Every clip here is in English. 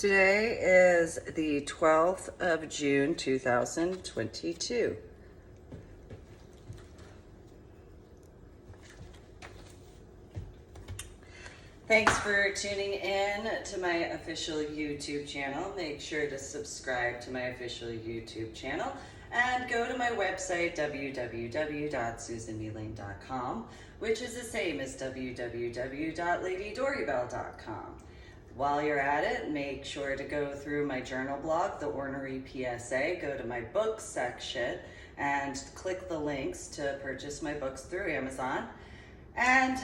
Today is the 12th of June, 2022. Thanks for tuning in to my official YouTube channel. Make sure to subscribe to my official YouTube channel and go to my website, www.susankneeling.com, which is the same as www.ladydorybell.com. While you're at it, make sure to go through my journal blog, The Ornery PSA, go to my books section and click the links to purchase my books through Amazon. And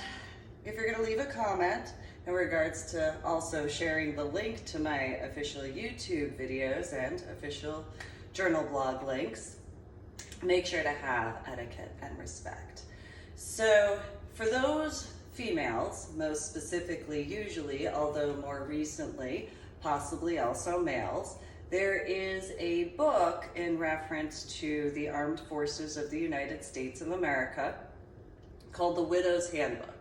if you're going to leave a comment in regards to also sharing the link to my official YouTube videos and official journal blog links, make sure to have etiquette and respect. So for those females, most specifically, usually, although more recently, possibly also males, there is a book in reference to the Armed Forces of the United States of America called The Widow's Handbook.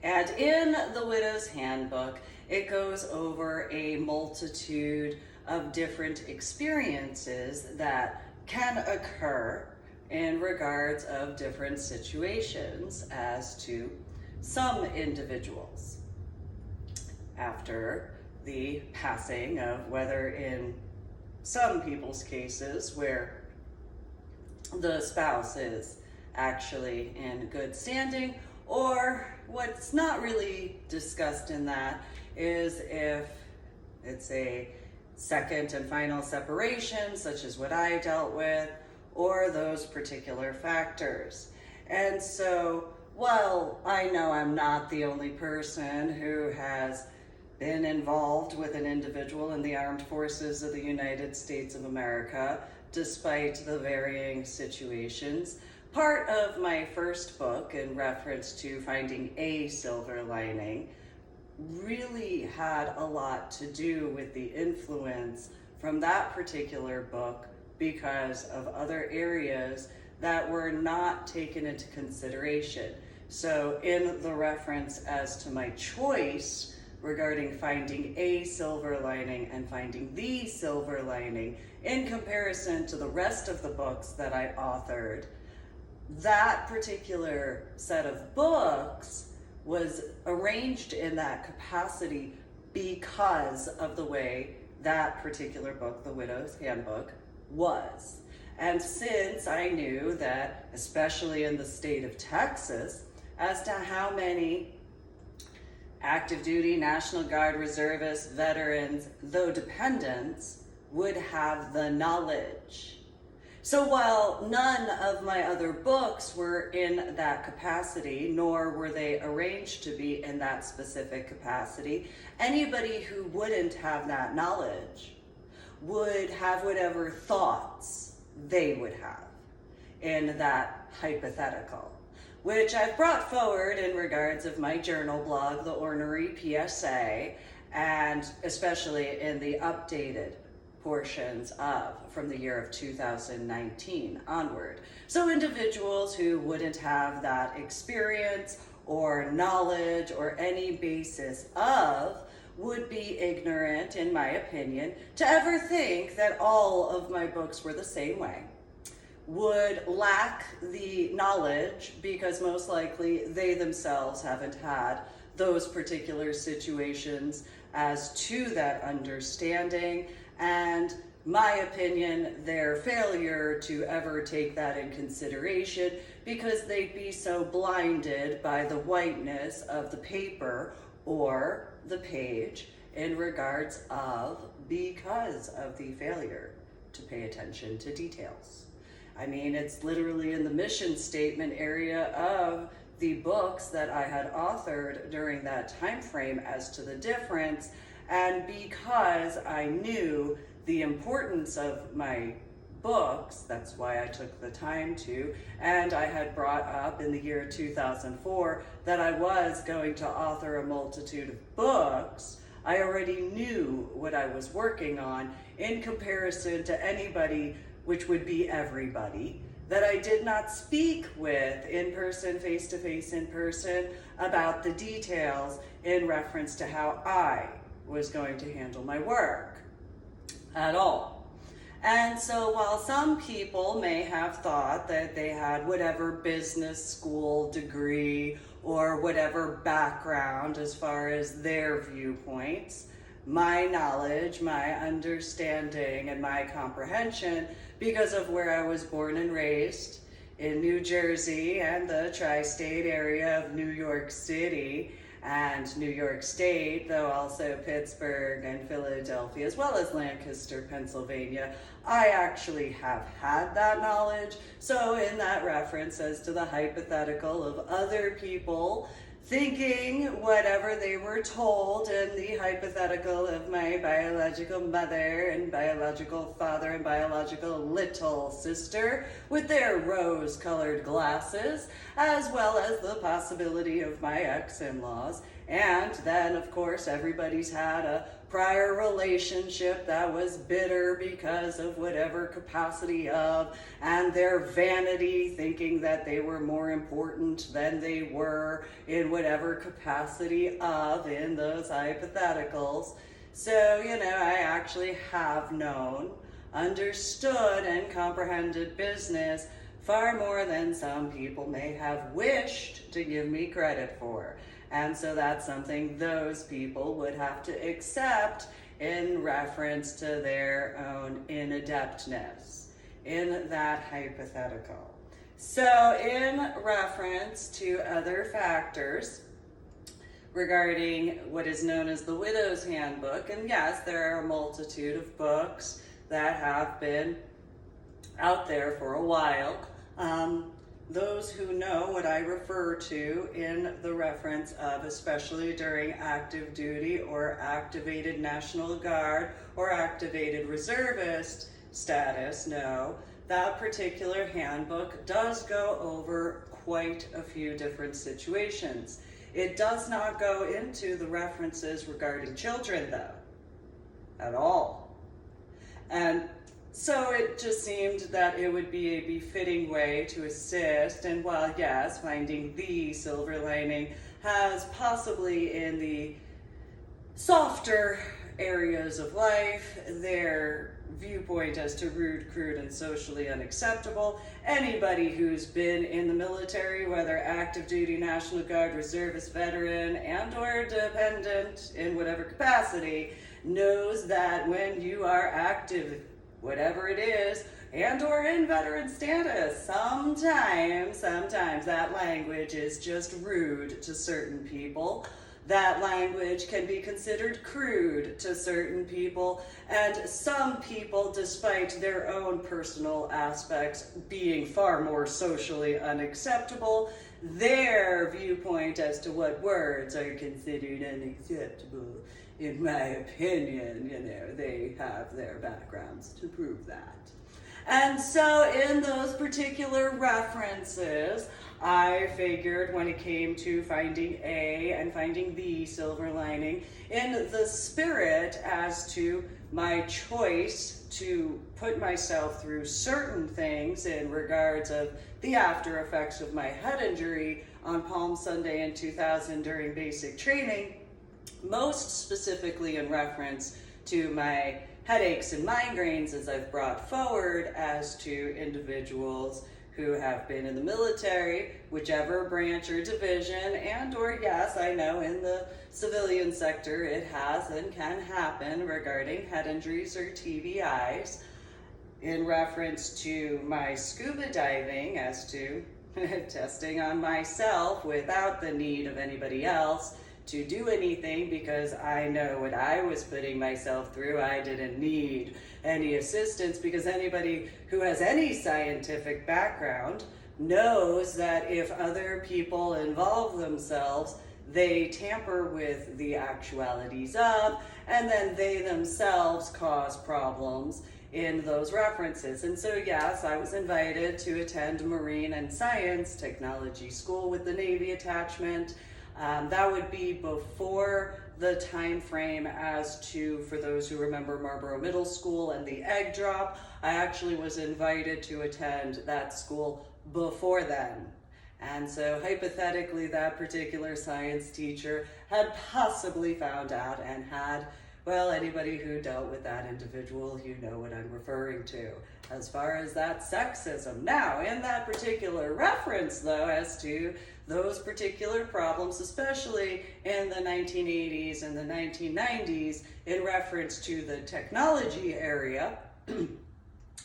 And in the Widow's Handbook, it goes over a multitude of different experiences that can occur in regards of different situations as to some individuals after the passing of, whether in some people's cases where the spouse is actually in good standing, or what's not really discussed in that is if it's a second and final separation, such as what I dealt with, or those particular factors. And so, well, I know I'm not the only person who has been involved with an individual in the Armed Forces of the United States of America, despite the varying situations. Part of my first book, in reference to finding a silver lining, really had a lot to do with the influence from that particular book because of other areas that were not taken into consideration. So in the reference as to my choice regarding finding a silver lining and finding the silver lining in comparison to the rest of the books that I authored, that particular set of books was arranged in that capacity because of the way that particular book, The Widow's Handbook, was. And since I knew that, especially in the state of Texas, as to how many active duty, National Guard reservists, veterans, though dependents, would have the knowledge. So while none of my other books were in that capacity, nor were they arranged to be in that specific capacity, anybody who wouldn't have that knowledge would have whatever thoughts they would have in that hypothetical, which I've brought forward in regards of my journal blog, The Ornery PSA, and especially in the updated portions of from the year of 2019 onward. So individuals who wouldn't have that experience or knowledge or any basis of would be ignorant, in my opinion, to ever think that all of my books were the same way, would lack the knowledge because most likely they themselves haven't had those particular situations as to that understanding, and my opinion, their failure to ever take that in consideration because they'd be so blinded by the whiteness of the paper or the page in regards of because of the failure to pay attention to details. I mean, it's literally in the mission statement area of the books that I had authored during that time frame as to the difference, and because I knew the importance of my books, that's why I took the time to, and I had brought up in the year 2004 that I was going to author a multitude of books. I already knew what I was working on in comparison to anybody, which would be everybody, that I did not speak with in person, face-to-face in person, about the details in reference to how I was going to handle my work at all. And so while some people may have thought that they had whatever business school degree or whatever background as far as their viewpoints, my knowledge, my understanding, and my comprehension, because of where I was born and raised in New Jersey and the tri-state area of New York City and New York State, though also Pittsburgh and Philadelphia, as well as Lancaster, Pennsylvania, I actually have had that knowledge. So in that reference as to the hypothetical of other people thinking whatever they were told in the hypothetical of my biological mother and biological father and biological little sister with their rose-colored glasses, as well as the possibility of my ex-in-laws. And then, of course, everybody's had a prior relationship that was bitter because of whatever capacity of, and their vanity thinking that they were more important than they were in whatever capacity of in those hypotheticals. So, I actually have known, understood, and comprehended business far more than some people may have wished to give me credit for. And so that's something those people would have to accept in reference to their own inadeptness in that hypothetical. So in reference to other factors regarding what is known as the Widow's Handbook, and yes, there are a multitude of books that have been out there for a while. Those who know what I refer to in the reference of, especially during active duty or activated National Guard or activated reservist status, know that particular handbook does go over quite a few different situations. It does not go into the references regarding children, though, at all. And so it just seemed that it would be a befitting way to assist, and while yes, finding the silver lining has possibly in the softer areas of life their viewpoint as to rude, crude, and socially unacceptable, anybody who's been in the military, whether active duty, National Guard, reservist, veteran, and or dependent in whatever capacity, knows that when you are active, whatever it is, and or in veteran status, sometimes that language is just rude to certain people. That language can be considered crude to certain people, and some people, despite their own personal aspects being far more socially unacceptable, their viewpoint as to what words are considered unacceptable, in my opinion, they have their backgrounds to prove that. And so in those particular references, I figured when it came to finding A and finding the silver lining, in the spirit as to my choice to put myself through certain things in regards of the after effects of my head injury on Palm Sunday in 2000 during basic training, most specifically in reference to my headaches and migraines, as I've brought forward as to individuals who have been in the military, whichever branch or division, and or yes, I know in the civilian sector it has and can happen regarding head injuries or TBIs, in reference to my scuba diving as to testing on myself without the need of anybody else to do anything, because I know what I was putting myself through. I didn't need any assistance, because anybody who has any scientific background knows that if other people involve themselves, they tamper with the actualities of, and then they themselves cause problems in those references. And so yes, I was invited to attend Marine and Science Technology School with the Navy attachment. That would be before the time frame as to, for those who remember Marlboro Middle School and the egg drop, I actually was invited to attend that school before then. And so hypothetically, that particular science teacher had possibly found out and had, well, anybody who dealt with that individual, you know what I'm referring to. As far as that sexism. Now, in that particular reference, though, as to those particular problems, especially in the 1980s and the 1990s, in reference to the technology area,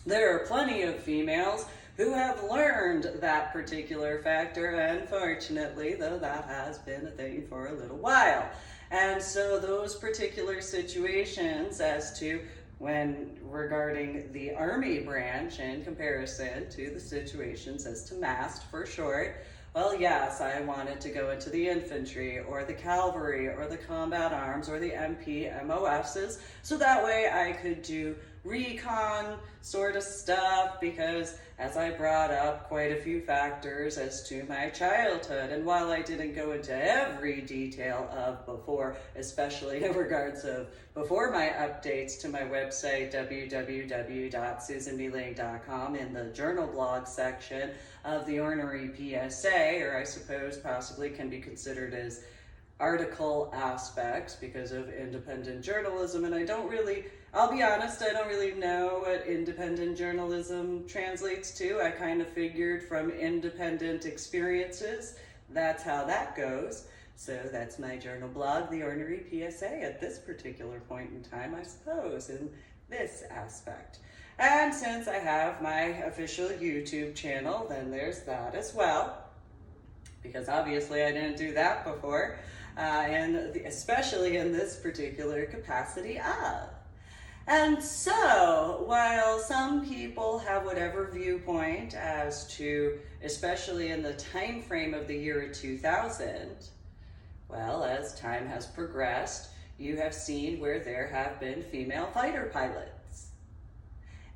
there are plenty of females who have learned that particular factor, unfortunately, though that has been a thing for a little while. And so those particular situations as to when regarding the Army branch in comparison to the situations as to MAST for short, well, yes, I wanted to go into the infantry or the cavalry or the combat arms or the MPMOSs, so that way I could do recon sort of stuff, because as I brought up quite a few factors as to my childhood, and while I didn't go into every detail of before, especially in regards of before my updates to my website www.susanmeling.com in the journal blog section of the Ornery PSA, or I suppose possibly can be considered as article aspects because of independent journalism, and I'll be honest, I don't really know what independent journalism translates to. I kind of figured from independent experiences, that's how that goes. So that's my journal blog, the Ornery PSA, at this particular point in time, I suppose, in this aspect. And since I have my official YouTube channel, then there's that as well, because obviously I didn't do that before, and especially in this particular capacity of. And so, while some people have whatever viewpoint as to, especially in the time frame of the year 2000, well, as time has progressed, you have seen where there have been female fighter pilots.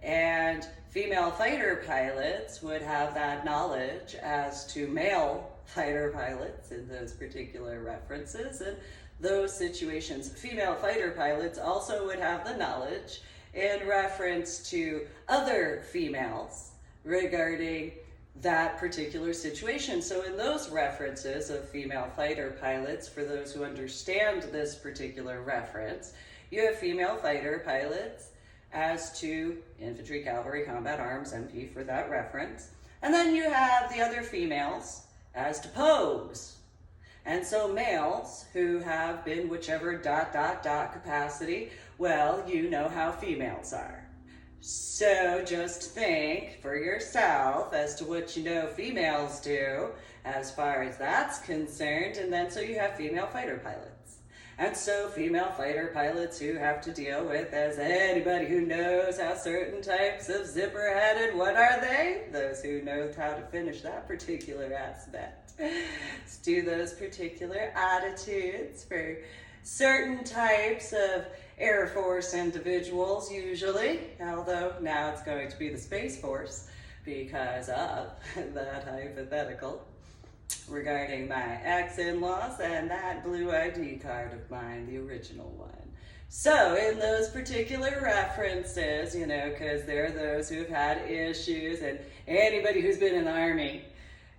And female fighter pilots would have that knowledge as to male fighter pilots in those particular references, and those situations. Female fighter pilots also would have the knowledge in reference to other females regarding that particular situation. So in those references of female fighter pilots, for those who understand this particular reference, you have female fighter pilots as to infantry, cavalry, combat arms, MP for that reference. And then you have the other females as to pose. And so males who have been whichever ... capacity, well, you know how females are. So just think for yourself as to what you know females do as far as that's concerned. And then so you have female fighter pilots. And so female fighter pilots who have to deal with, as anybody who knows how certain types of zipper headed, what are they? Those who know how to finish that particular aspect. Let's do those particular attitudes for certain types of Air Force individuals usually, although now it's going to be the Space Force because of that hypothetical regarding my ex-in-laws and that blue ID card of mine, the original one. So in those particular references, you know, because there are those who've had issues, and anybody who's been in the Army,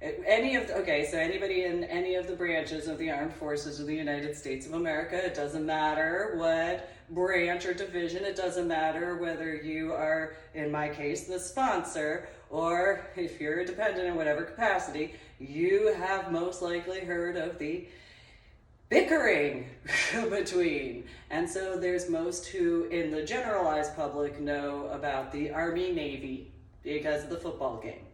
so anybody in any of the branches of the Armed Forces of the United States of America, it doesn't matter what branch or division, it doesn't matter whether you are, in my case, the sponsor, or if you're a dependent in whatever capacity, you have most likely heard of the bickering between. And so there's most who in the generalized public know about the Army-Navy because of the football game.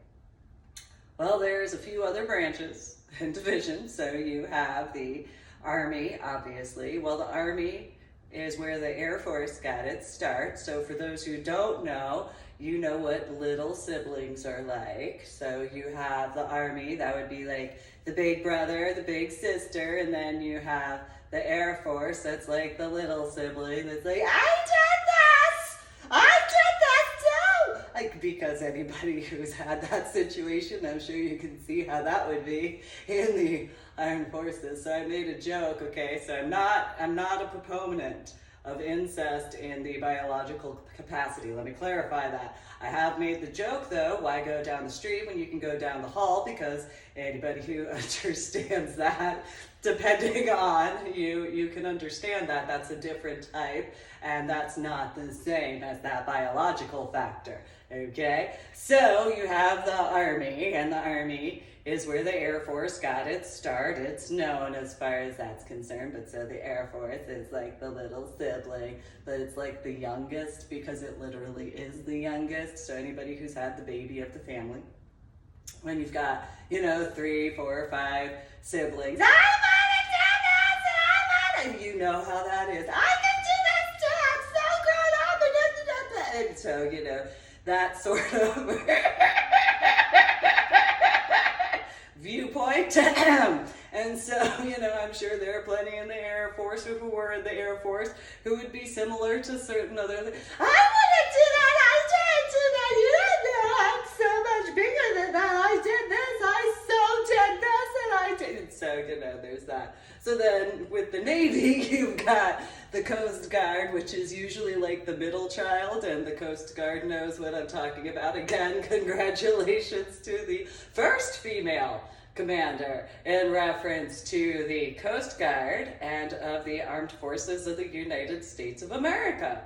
Well, there's a few other branches and divisions. So you have the Army, obviously. Well, the Army is where the Air Force got its start. So for those who don't know, you know what little siblings are like. So you have the Army, that would be like the big brother, the big sister, and then you have the Air Force, that's like the little sibling that's like, I did this! I did this too! Like, because anybody who's had that situation, I'm sure you can see how that would be in the Armed Forces. So I made a joke, okay? So I'm not a proponent of incest in the biological capacity. Let me clarify that. I have made the joke though, why go down the street when you can go down the hall, because anybody who understands that, depending on you can understand that that's a different type, and that's not the same as that biological factor. Okay, so you have the Army, and the Army is where the Air Force got its start. It's known as far as that's concerned, but so the Air Force is like the little sibling, but it's like the youngest because it literally is the youngest. So anybody who's had the baby of the family, when you've got, 3, 4, 5 siblings, I want to do this, and I want to, you know how that is. I can do this too, I'm so grown up, and so, that sort of viewpoint. And so, I'm sure there are plenty in the Air Force who were in the Air Force who would be similar to certain other things. I want to do that, I didn't do that, you don't know, I'm so much bigger than that, I did this, I so did this, and I did. So, there's that. So then with the Navy, you've got the Coast Guard, which is usually like the middle child, and the Coast Guard knows what I'm talking about. Again, congratulations to the first female commander in reference to the Coast Guard and of the Armed Forces of the United States of America.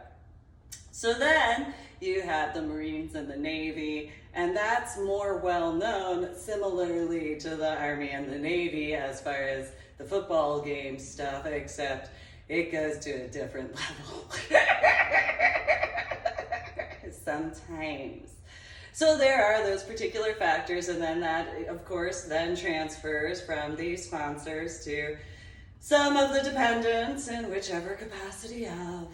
So then you have the Marines and the Navy, and that's more well known similarly to the Army and the Navy as far as the football game stuff, except it goes to a different level. Sometimes. So there are those particular factors, and then that, of course, then transfers from the sponsors to some of the dependents in whichever capacity of,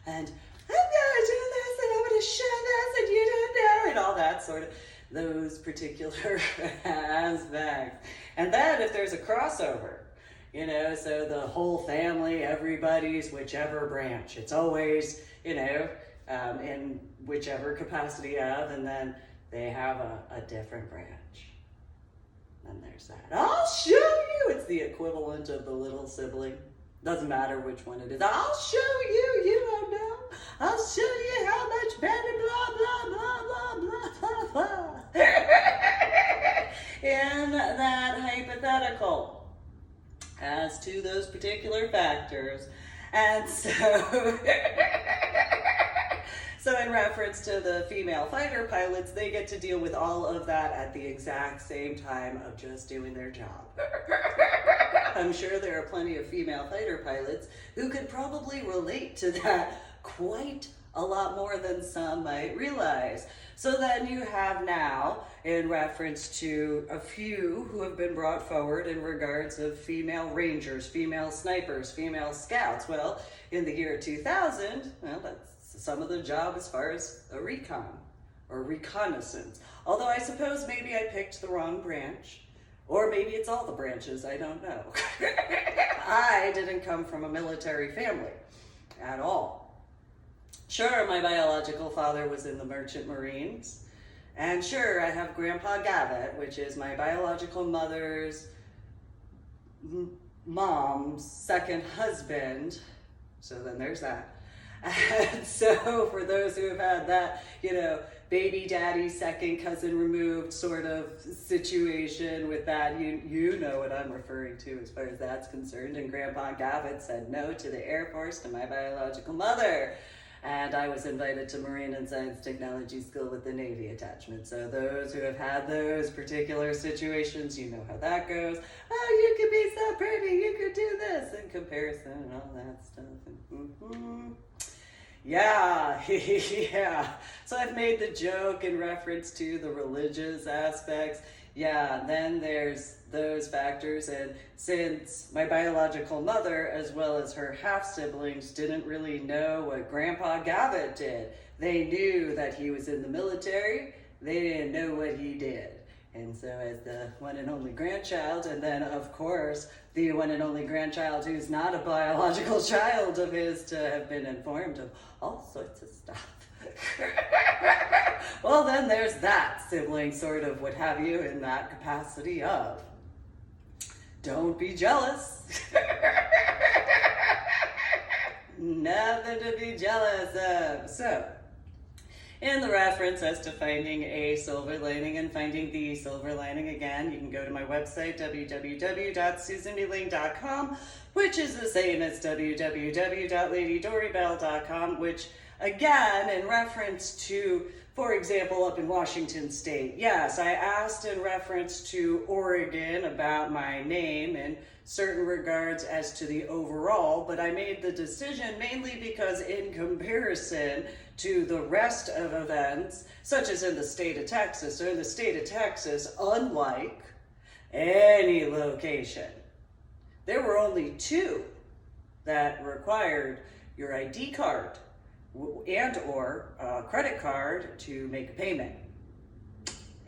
and I'm gonna do this, and I'm gonna share this, and you don't know, and all that sort of, those particular aspects. And then if there's a crossover, so the whole family, everybody's whichever branch, it's always, in whichever capacity of, and then they have a different branch. And there's that. I'll show you. It's the equivalent of the little sibling. Doesn't matter which one it is. I'll show you. You don't know. I'll show you how much better, blah, blah, blah, blah, blah, blah, blah. In that hypothetical, as to those particular factors. And so, so in reference to the female fighter pilots, they get to deal with all of that at the exact same time of just doing their job. I'm sure there are plenty of female fighter pilots who could probably relate to that quite a lot more than some might realize. So then you have now, in reference to a few who have been brought forward in regards of female rangers, female snipers, female scouts. Well, in the year 2000, that's some of the job as far as a recon or reconnaissance. Although I suppose maybe I picked the wrong branch, or maybe it's all the branches, I don't know. I didn't come from a military family at all. Sure, my biological father was in the Merchant Marines, and sure, I have Grandpa Gavitt, which is my biological mother's mom's second husband, so then there's that. And so for those who have had that, baby daddy, second cousin removed sort of situation with that, you know what I'm referring to as far as that's concerned. And Grandpa Gavitt said no to the Air Force to my biological mother. And I was invited to Marine and Science Technology School with the Navy attachment. So those who have had those particular situations, you know how that goes. Oh, you could be so pretty, you could do this in comparison and all that stuff. Yeah, yeah. So I've made the joke in reference to the religious aspects. Yeah, then there's those factors, and since my biological mother as well as her half-siblings didn't really know what Grandpa Gavitt did, they knew that he was in the military, they didn't know what he did. And so as the one and only grandchild, and then of course the one and only grandchild who's not a biological child of his, to have been informed of all sorts of stuff. Well, then there's that sibling sort of what have you in that capacity of. Don't be jealous. Nothing to be jealous of. So, in the reference as to finding a silver lining and finding the silver lining, again, you can go to my website, www.susanmeling.com, which is the same as www.ladydorybell.com, which, again, in reference to, for example, up in Washington State, yes, I asked in reference to Oregon about my name in certain regards as to the overall, but I made the decision mainly because in comparison to the rest of events, such as in the state of Texas, so in the state of Texas, unlike any location, there were only 2 that required your ID card and or a credit card to make a payment.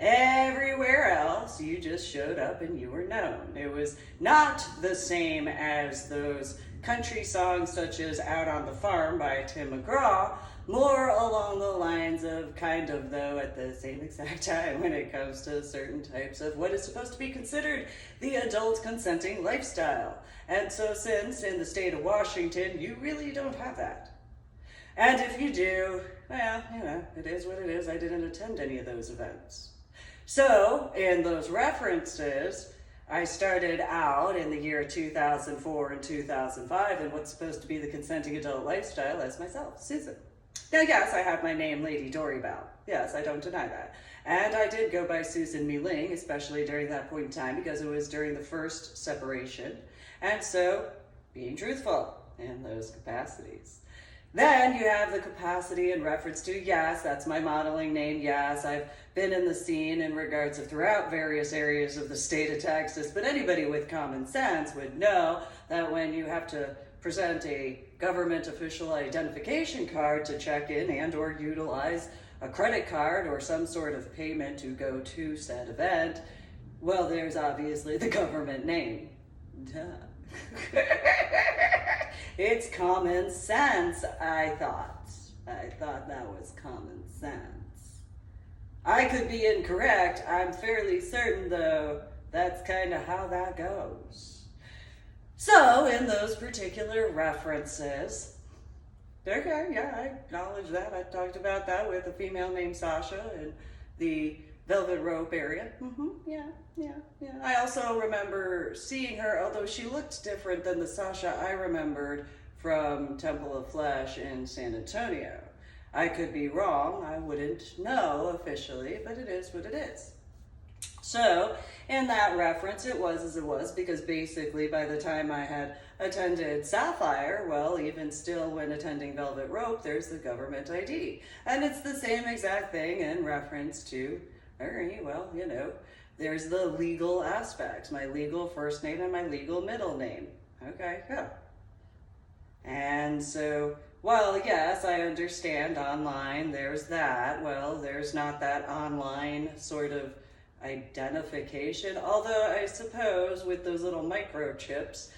Everywhere else, you just showed up and you were known. It was not the same as those country songs such as Out on the Farm by Tim McGraw, more along the lines of kind of, though, at the same exact time when it comes to certain types of what is supposed to be considered the adult consenting lifestyle. And so since in the state of Washington, you really don't have that. And if you do, well, you know, it is what it is. I didn't attend any of those events. So, in those references, I started out in the year 2004 and 2005 in what's supposed to be the consenting adult lifestyle as myself, Susan. Now, yes, I have my name, Lady Dorybell. Yes, I don't deny that. And I did go by Susan Meling, especially during that point in time, because it was during the first separation. And so, being truthful in those capacities. Then you have the capacity in reference to, yes, that's my modeling name. Yes, I've been in the scene in regards of throughout various areas of the state of Texas, but anybody with common sense would know that when you have to present a government official identification card to check in and or utilize a credit card or some sort of payment to go to said event, well, there's obviously the government name. Duh. It's common sense, I thought. I thought that was common sense. I could be incorrect. I'm fairly certain, though, that's kind of how that goes. So, in those particular references, okay, yeah, I acknowledge that. I talked about that with a female named Sasha in the Velvet Rope area. Yeah. I also remember seeing her, although she looked different than the Sasha I remembered from Temple of Flesh in San Antonio. I could be wrong. I wouldn't know officially, but it is what it is. So, in that reference, it was as it was, because basically by the time I had attended Sapphire, well, even still when attending Velvet Rope, there's the government ID. And it's the same exact thing in reference to, well, you know, there's the legal aspect, my legal first name and my legal middle name. Okay, yeah. And so, well, yes, I understand online, there's that. Well, there's not that online sort of identification, although I suppose with those little microchips,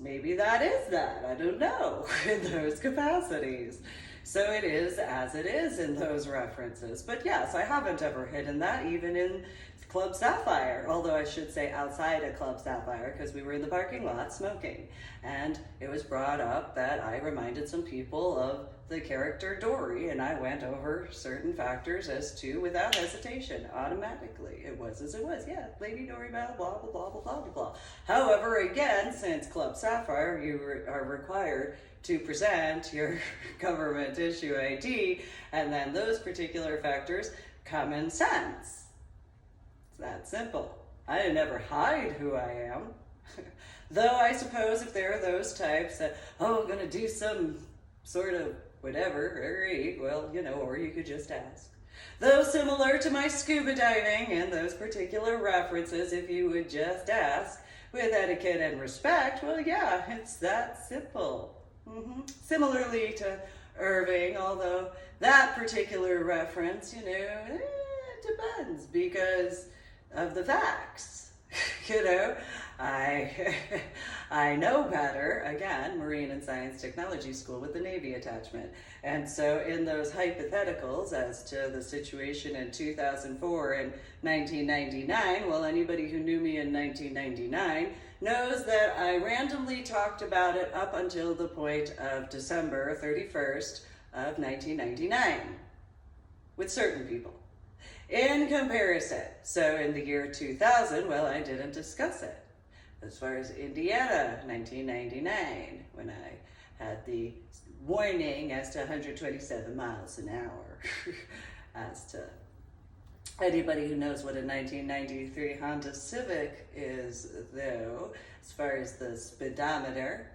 maybe that is that. I don't know in those capacities. So it is as it is in those references. But yes, I haven't ever hidden that, even in Club Sapphire, although I should say outside of Club Sapphire, because we were in the parking lot smoking. And it was brought up that I reminded some people of the character Dory, and I went over certain factors as to, without hesitation, automatically. It was as it was, yeah, Lady Dorybell, blah, blah, blah, blah, blah, blah. However, again, since Club Sapphire, you are required to present your government issue ID, and then those particular factors, common sense. It's that simple. I didn't ever hide who I am. Though I suppose if there are those types that, oh, I'm gonna do some sort of whatever, well, you know, or you could just ask. Though similar to my scuba diving and those particular references, if you would just ask with etiquette and respect, well, yeah, it's that simple. Similarly to Irving, although that particular reference, you know, it depends because of the facts. You know, I know better, again, Marine and Science Technology School with the Navy attachment. And so in those hypotheticals as to the situation in 2004 and 1999, well, anybody who knew me in 1999 knows that I randomly talked about it up until the point of December 31st of 1999 with certain people. In comparison, so in the year 2000, well, I didn't discuss it. As far as Indiana, 1999, when I had the warning as to 127 miles an hour. As to anybody who knows what a 1993 Honda Civic is, though, as far as the speedometer,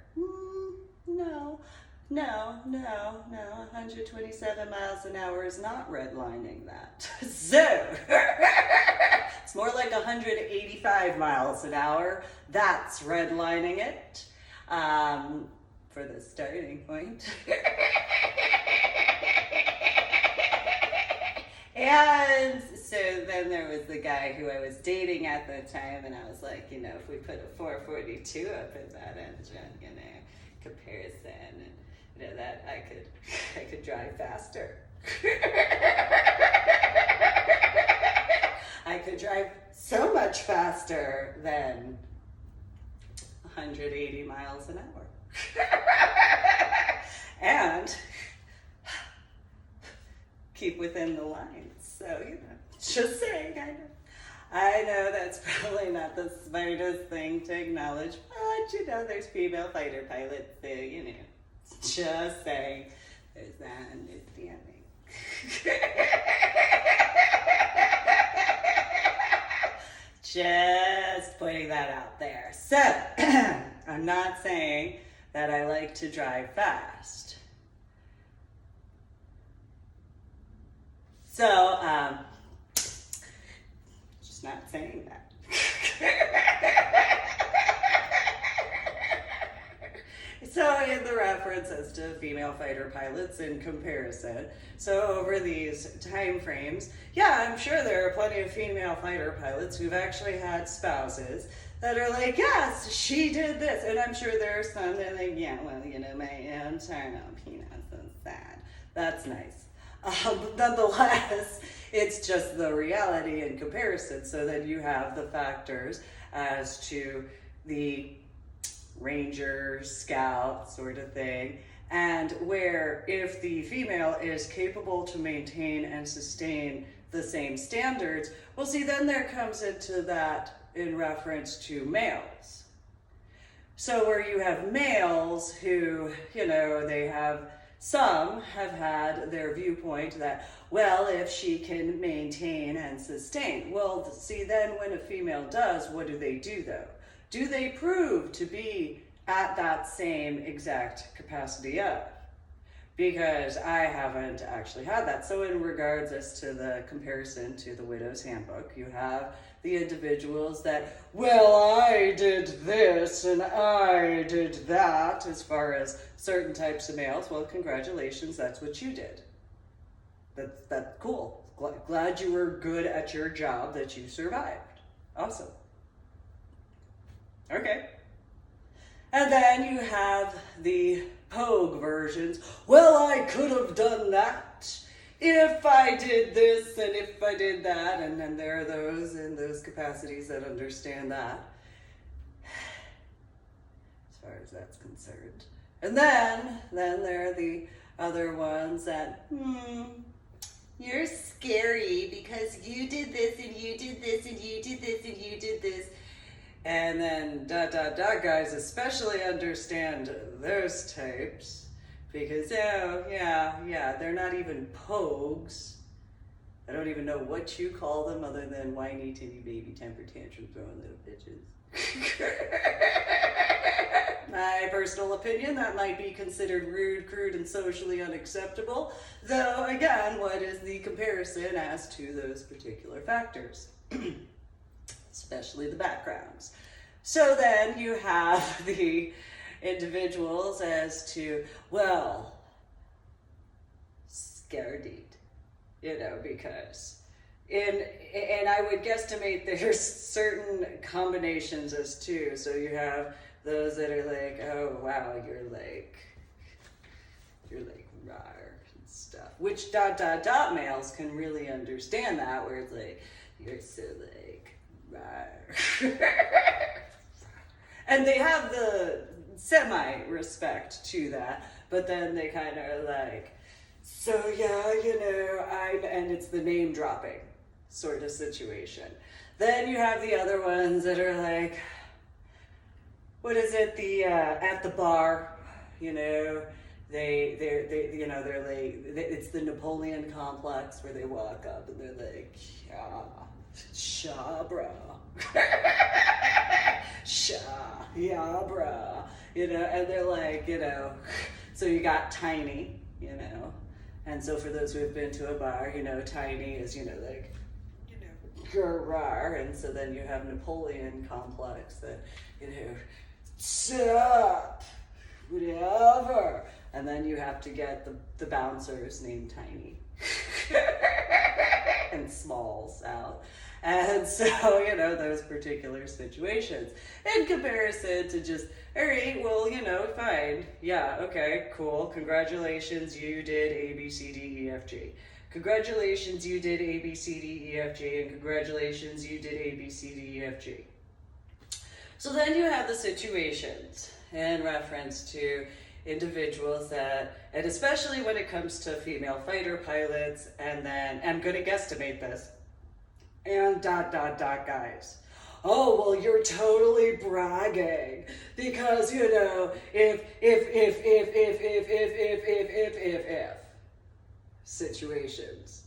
no, 127 miles an hour is not redlining that. So, it's more like 185 miles an hour. That's redlining it for the starting point. And so then there was the guy who I was dating at the time, and I was like, you know, if we put a 442 up in that engine, you know, comparison, and you know, that I could drive faster. I could drive so much faster than 180 miles an hour. And keep within the lines. So, you know, just saying, I know that's probably not the smartest thing to acknowledge, but you know, there's female fighter pilots, so you know, just saying, there's that understanding. Just pointing that out there. So, I'm not saying that I like to drive fast. So, just not saying that. So in the references to female fighter pilots in comparison, so over these time frames, yeah, I'm sure there are plenty of female fighter pilots who've actually had spouses that are like, yes, she did this. And I'm sure there are some that are like, yeah, well, you know, my internal penis is sad. That's nice. But nonetheless, it's just the reality in comparison. So then you have the factors as to the ranger, scout sort of thing, and where if the female is capable to maintain and sustain the same standards, well, see, then there comes into that in reference to males. So where you have males who, you know, some have had their viewpoint that, well, if she can maintain and sustain. Well, see, then when a female does, what do they do though? Do they prove to be at that same exact capacity of? Because I haven't actually had that. So in regards as to the comparison to the Widow's Handbook, you have the individuals that, well, I did this and I did that as far as certain types of males. Well, congratulations, that's what you did. That's cool. Glad you were good at your job, that you survived. Awesome. Okay. And then you have the Pogue versions. Well, I could have done that if I did this and if I did that. And then there are those in those capacities that understand that, as far as that's concerned. And then there are the other ones that, you're scary because you did this and you did this and you did this and you did this. And then guys especially understand those types because, they're not even pogues. I don't even know what you call them other than whiny, titty, baby, temper tantrum throwing little bitches. My personal opinion, that might be considered rude, crude, and socially unacceptable. Though, again, what is the comparison as to those particular factors? Especially the backgrounds. So then you have the individuals as to, well, scared, you know, because and I would guesstimate there's certain combinations as to, so you have those that are like, oh wow, you're like rawr and stuff, which males can really understand that, where it's like, you're so like rawr. And they have the semi-respect to that, but then they kind of like, so yeah, you know, and it's the name dropping sort of situation. Then you have the other ones that are like, what is it, the at the bar, you know, they you know, they're like, it's the Napoleon complex where they walk up and they're like, sha bra, yeah bra, you know, and they're like, you know, so you got tiny, you know, and so for those who have been to a bar, you know, tiny is, you know, like, you know, grrr, and so then you have Napoleon complex that, you know, sup, whatever, and then you have to get the bouncers named Tiny and Smalls out. And so, you know, those particular situations in comparison to just, all right, well, you know, fine. Yeah, okay, cool. Congratulations, you did A, B, C, D, E, F, G. Congratulations, you did A, B, C, D, E, F, G. And congratulations, you did A, B, C, D, E, F, G. So then you have the situations in reference to individuals that, and especially when it comes to female fighter pilots, and then, I'm going to guesstimate this, and ... guys. Oh, well, you're totally bragging because, you know, if situations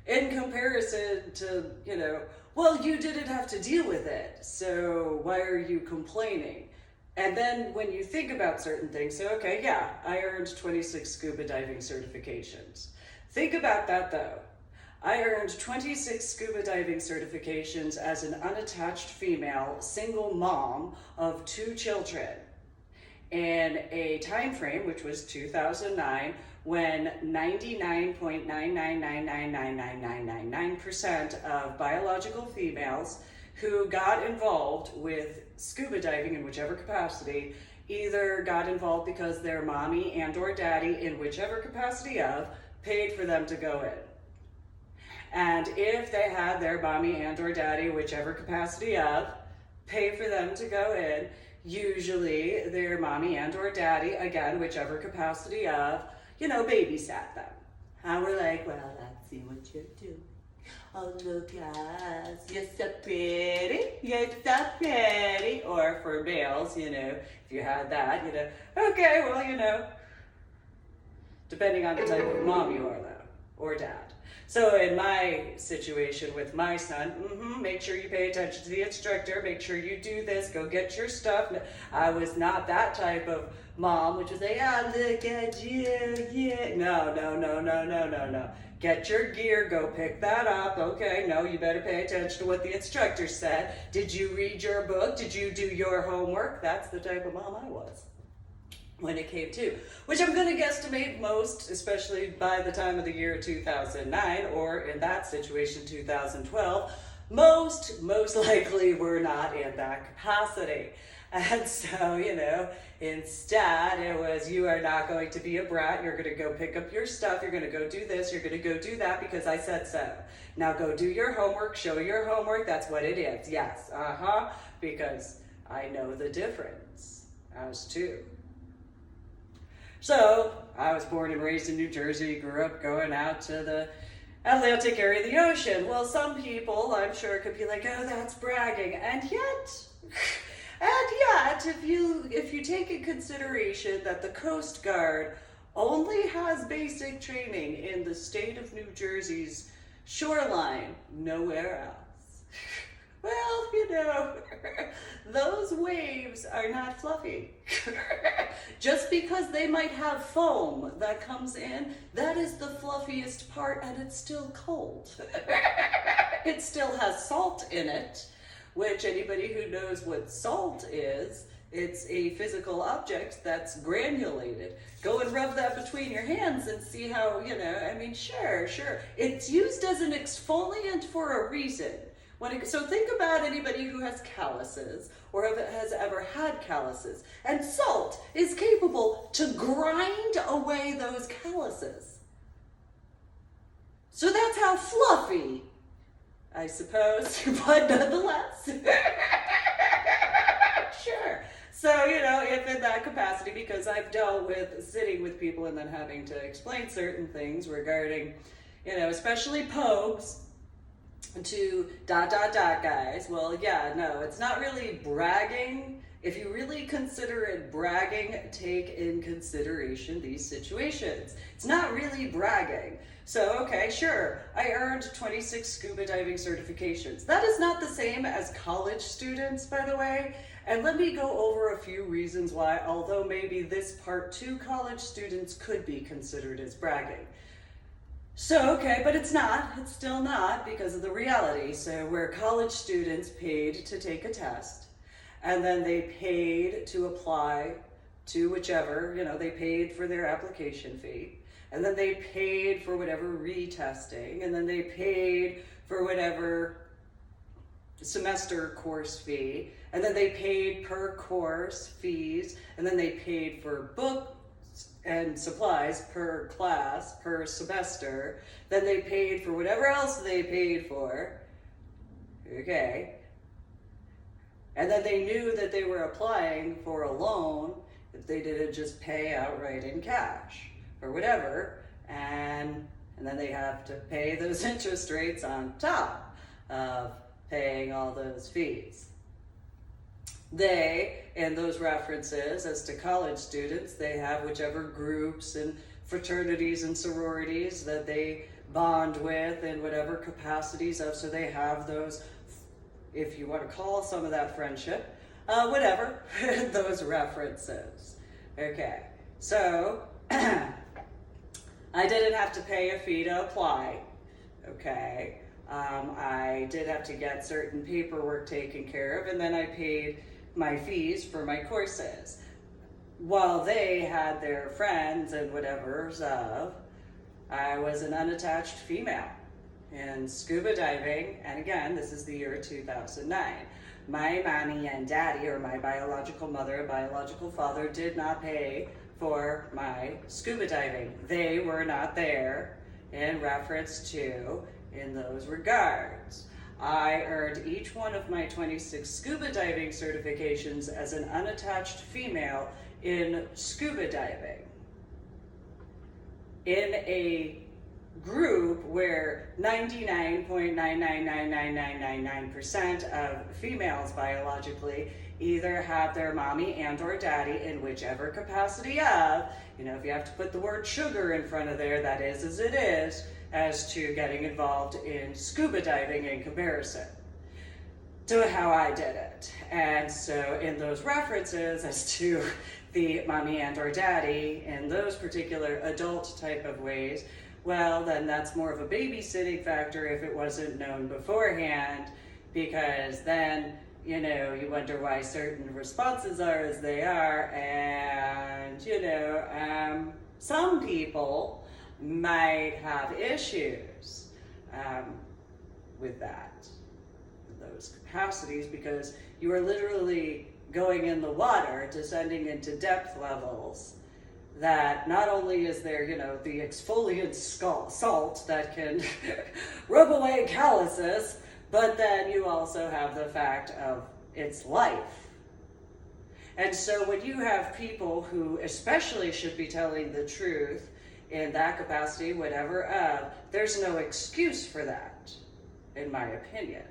in comparison to, you know, well, you didn't have to deal with it, so why are you complaining? And then when you think about certain things, say, okay, yeah, I earned 26 scuba diving certifications. Think about that though. I earned 26 scuba diving certifications as an unattached female, single mom of 2 children in a time frame, which was 2009, when 99.9999999% of biological females who got involved with scuba diving in whichever capacity either got involved because their mommy and or daddy, in whichever capacity of, paid for them to go in. And if they had their mommy and or daddy, whichever capacity of, pay for them to go in, usually their mommy and or daddy, again, whichever capacity of, you know, babysat them. And we're like, well, let's see what you do. Oh, look, yes, you're so pretty, you're so pretty. Or for males, you know, if you had that, you know, okay, well, you know, depending on the type of mom you are, though, or dad. So in my situation with my son, make sure you pay attention to the instructor, make sure you do this, go get your stuff. I was not that type of mom, which was like, oh, look at you, yeah. No. Get your gear, go pick that up. Okay, no, you better pay attention to what the instructor said. Did you read your book? Did you do your homework? That's the type of mom I was when it came to, which I'm going to guesstimate most, especially by the time of the year 2009, or in that situation 2012, most likely were not in that capacity. And so, you know, instead it was, you are not going to be a brat, you're going to go pick up your stuff, you're going to go do this, you're going to go do that because I said so. Now go do your homework, show your homework, that's what it is. Yes, because I know the difference as to. So, I was born and raised in New Jersey, grew up going out to the Atlantic area of the ocean. Well, some people, I'm sure, could be like, oh, that's bragging. And yet, if you take in consideration that the Coast Guard only has basic training in the state of New Jersey's shoreline, nowhere else. Well, you know, those waves are not fluffy. Just because they might have foam that comes in, that is the fluffiest part, and it's still cold. It still has salt in it, which anybody who knows what salt is, it's a physical object that's granulated. Go and rub that between your hands and see how, you know, I mean, sure. It's used as an exfoliant for a reason. So think about anybody who has calluses or has ever had calluses. And salt is capable to grind away those calluses. So that's how fluffy, I suppose, but nonetheless. Sure. So, if in that capacity, because I've dealt with sitting with people and then having to explain certain things regarding, especially pogues to ... guys. Well, yeah, no, it's not really bragging. If you really consider it bragging, take in consideration these situations. It's not really bragging. So, okay, sure, I earned 26 scuba diving certifications. That is not the same as college students, by the way. And let me go over a few reasons why, although maybe this part 2 college students could be considered as bragging. So, okay, but it's not. It's still not because of the reality. So, where college students paid to take a test, and then they paid to apply to whichever, they paid for their application fee, and then they paid for whatever retesting, and then they paid for whatever semester course fee, and then they paid per course fees, and then they paid for books and supplies per class, per semester, then they paid for whatever else they paid for, okay, and then they knew that they were applying for a loan if they didn't just pay outright in cash or whatever, and then they have to pay those interest rates on top of paying all those fees. They, in those references as to college students, they have whichever groups and fraternities and sororities that they bond with in whatever capacities of, so they have those, if you want to call some of that friendship, whatever, those references. Okay, so I didn't have to pay a fee to apply, okay. I did have to get certain paperwork taken care of, and then I paid my fees for my courses. While they had their friends and whatever's of, I was an unattached female in scuba diving, and again, this is the year 2009. My mommy and daddy, or my biological mother and biological father, did not pay for my scuba diving. They were not there in reference to in those regards. I earned each one of my 26 scuba diving certifications as an unattached female in scuba diving. In a group where 99.9999999% of females biologically either have their mommy and or daddy in whichever capacity of, if you have to put the word sugar in front of there, that is as it is, as to getting involved in scuba diving in comparison to how I did it. And so in those references as to the mommy and or daddy in those particular adult type of ways, well, then that's more of a babysitting factor if it wasn't known beforehand, because then, you wonder why certain responses are as they are, and, some people might have issues with that, those capacities, because you are literally going in the water, descending into depth levels that not only is there, the exfoliant salt that can rub away calluses, but then you also have the fact of its life. And so when you have people who especially should be telling the truth in that capacity, whatever, there's no excuse for that, in my opinion.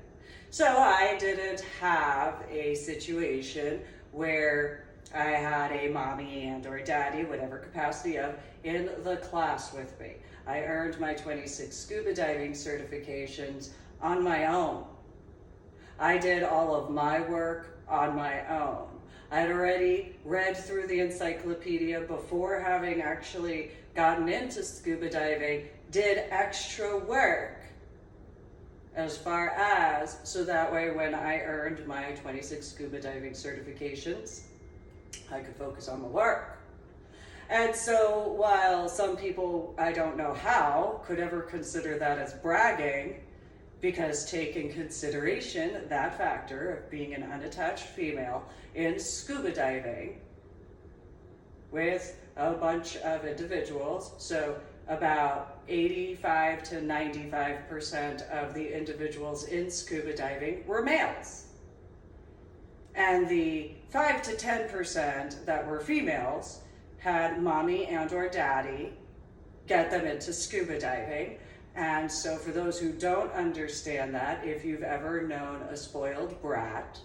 So I didn't have a situation where I had a mommy and or daddy, whatever capacity of, in the class with me. I earned my 26 scuba diving certifications on my own. I did all of my work on my own. I had already read through the encyclopedia before having actually gotten into scuba diving, did extra work as far as, so that way when I earned my 26 scuba diving certifications, I could focus on the work. And so while some people, I don't know how, could ever consider that as bragging, because take in consideration that factor of being an unattached female in scuba diving with a bunch of individuals, so about 85 to 95% of the individuals in scuba diving were males. And the 5 to 10% that were females had mommy and or daddy get them into scuba diving. And so for those who don't understand that, if you've ever known a spoiled brat,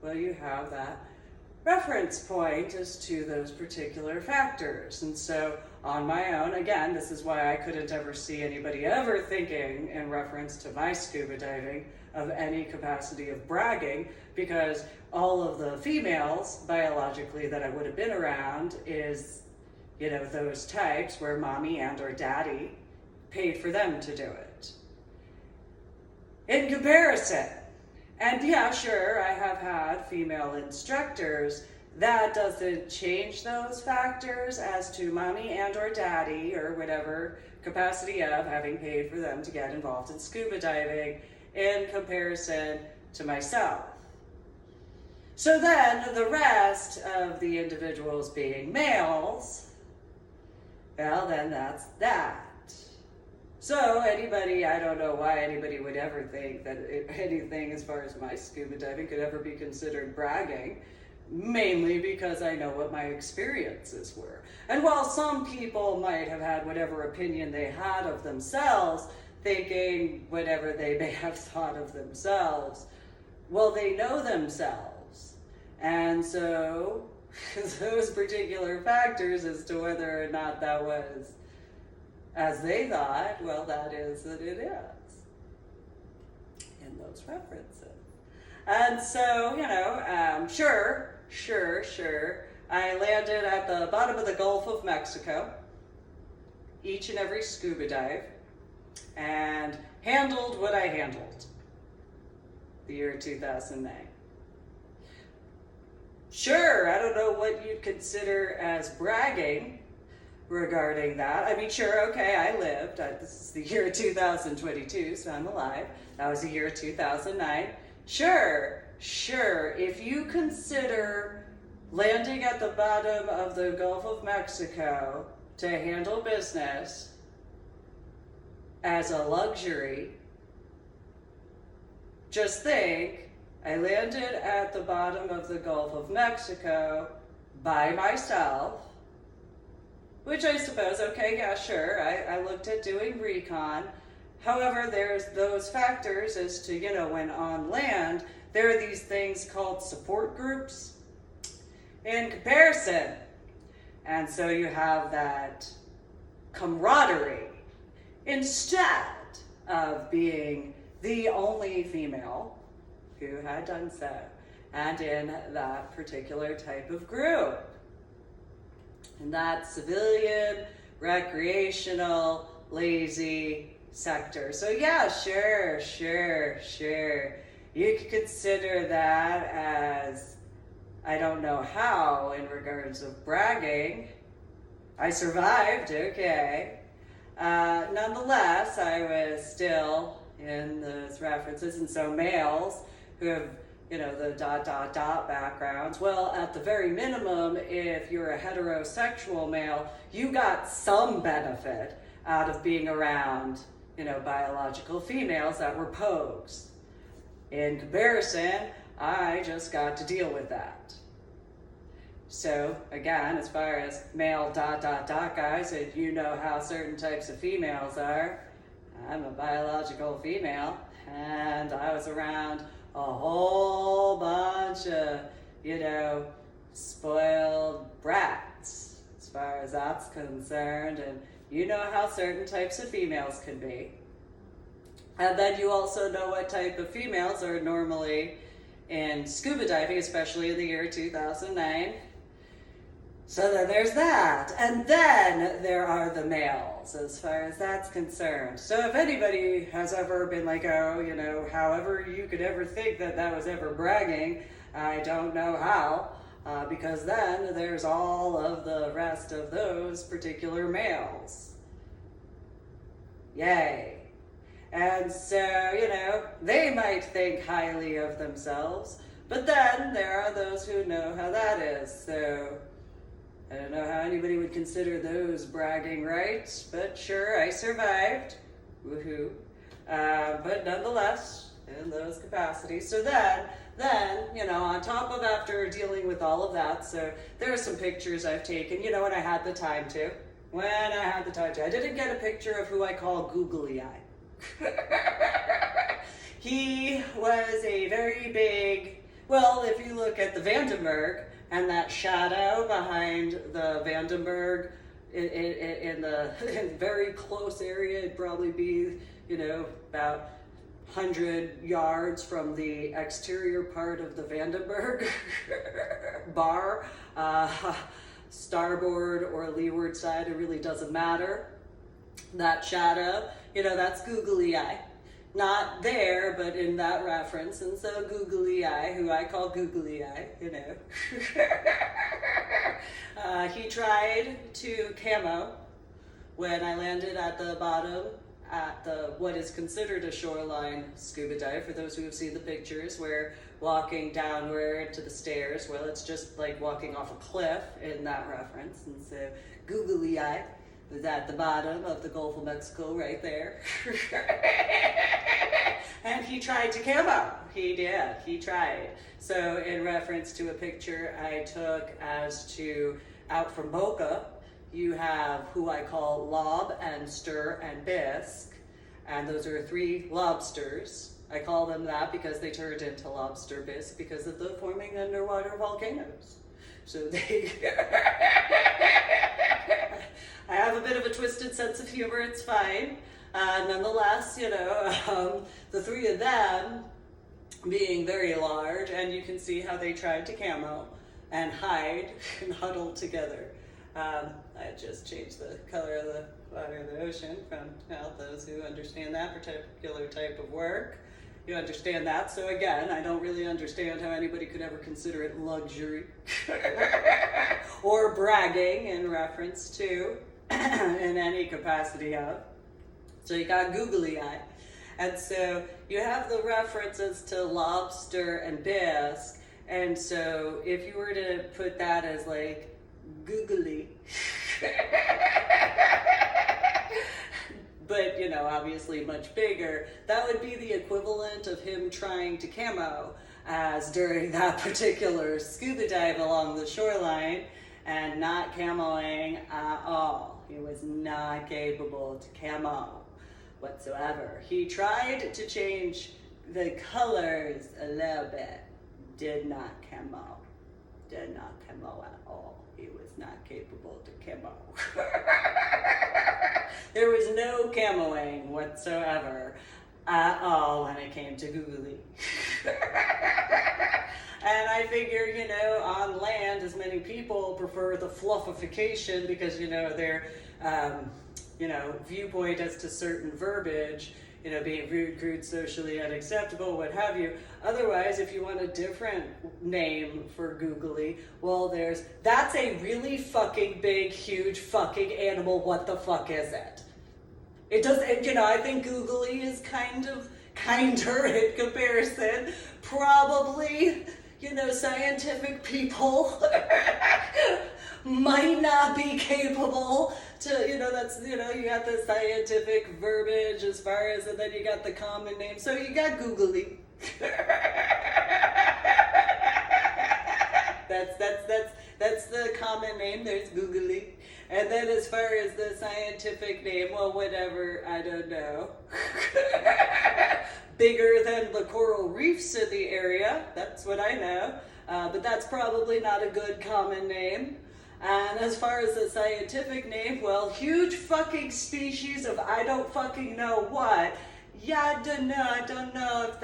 well, you have that reference point as to those particular factors. And so on my own, again, this is why I couldn't ever see anybody ever thinking in reference to my scuba diving of any capacity of bragging, because all of the females biologically that I would have been around is, you know, those types where mommy and or daddy paid for them to do it. In comparison, and yeah, sure, I have had female instructors. That doesn't change those factors as to mommy and or daddy or whatever capacity of having paid for them to get involved in scuba diving in comparison to myself. So then the rest of the individuals being males, well, then that's that. So anybody, I don't know why anybody would ever think that anything as far as my scuba diving could ever be considered bragging, mainly because I know what my experiences were. And while some people might have had whatever opinion they had of themselves, thinking whatever they may have thought of themselves, well, they know themselves. And so those particular factors as to whether or not that was as they thought, well, that is that it is in those references. And so, you know, sure, I landed at the bottom of the Gulf of Mexico, each and every scuba dive, and handled what I handled the year 2009. Sure, I don't know what you'd consider as bragging regarding that. I mean, sure, okay, I lived. This is the year 2022, so I'm alive. That was the year 2009. Sure, if you consider landing at the bottom of the Gulf of Mexico to handle business as a luxury, just think, I landed at the bottom of the Gulf of Mexico by myself, which I suppose, okay, yeah, sure, I looked at doing recon. However, there's those factors as to, you know, when on land, there are these things called support groups in comparison. And so you have that camaraderie instead of being the only female who had done so, and in that particular type of group. And that civilian, recreational, lazy sector. So yeah, sure. You could consider that as, I don't know how in regards of bragging. I survived, okay. Nonetheless, I was still in those references, and so males who have, you know, the ... backgrounds, well, at the very minimum, if you're a heterosexual male, you got some benefit out of being around, you know, biological females that were pogues. In comparison, I just got to deal with that. So again, as far as male ... guys, and you know how certain types of females are, I'm a biological female, and I was around a whole bunch of, you know, spoiled brats, as far as that's concerned, and you know how certain types of females can be. And then you also know what type of females are normally in scuba diving, especially in the year 2009. So then there's that. And then there are the males, as far as that's concerned. So if anybody has ever been like, oh, you know, however you could ever think that that was ever bragging, I don't know how, because then there's all of the rest of those particular males. Yay. And so, you know, they might think highly of themselves, but then there are those who know how that is. So I don't know how anybody would consider those bragging rights, but sure, I survived. Woohoo. But nonetheless, in those capacities. So then then, on top of after dealing with all of that, so there are some pictures I've taken, when I had the time to. I didn't get a picture of who I call Googly Eye. He was a very big, well, if you look at the Vandenberg and that shadow behind the Vandenberg in the very close area, it'd probably be, about 100 yards from the exterior part of the Vandenberg bar, starboard or leeward side, it really doesn't matter. That shadow, that's Googly Eye. Not there, but in that reference. And so Googly Eye, who I call Googly Eye, he tried to camo when I landed at the bottom at what is considered a shoreline scuba dive, for those who have seen the pictures, where walking downward to the stairs, well, it's just like walking off a cliff in that reference. And so Googly Eye was at the bottom of the Gulf of Mexico right there. And he tried to camo. He did. He tried. So in reference to a picture I took as to out from Boca, you have who I call lob and stir and bisque. And those are 3 lobsters. I call them that because they turned into lobster bisque because of the forming underwater volcanoes. So they... I have a bit of a twisted sense of humor, it's fine. Nonetheless, the 3 of them being very large, and you can see how they tried to camo and hide and huddle together. I just changed the color of the water of the ocean from those who understand that particular type of work. You understand that. So again, I don't really understand how anybody could ever consider it luxury or bragging in reference to in any capacity of. So you got Googly Eye. And so you have the references to lobster and bisque. And so if you were to put that as like googly, but obviously much bigger, that would be the equivalent of him trying to camo as during that particular scuba dive along the shoreline and not camoing at all. He was not capable to camo whatsoever. He tried to change the colors a little bit, did not camo at all. He was not capable to camo. There was no camoing whatsoever at all when it came to Googly. And I figure, on land, as many people prefer the fluffification because, their, viewpoint as to certain verbiage, being rude, crude, socially unacceptable, what have you. Otherwise, if you want a different name for googly, well, that's a really fucking big, huge fucking animal. What the fuck is it? It does, I think googly is kinder in comparison. Probably, scientific people might not be capable to, that's, you got the scientific verbiage as far as, and then you got the common name. So you got googly. That's the common name. There's googly. And then as far as the scientific name, well, whatever, I don't know. Bigger than the coral reefs in the area, that's what I know. But that's probably not a good common name. And as far as the scientific name, well, huge fucking species of I don't fucking know what. Yeah, I don't know if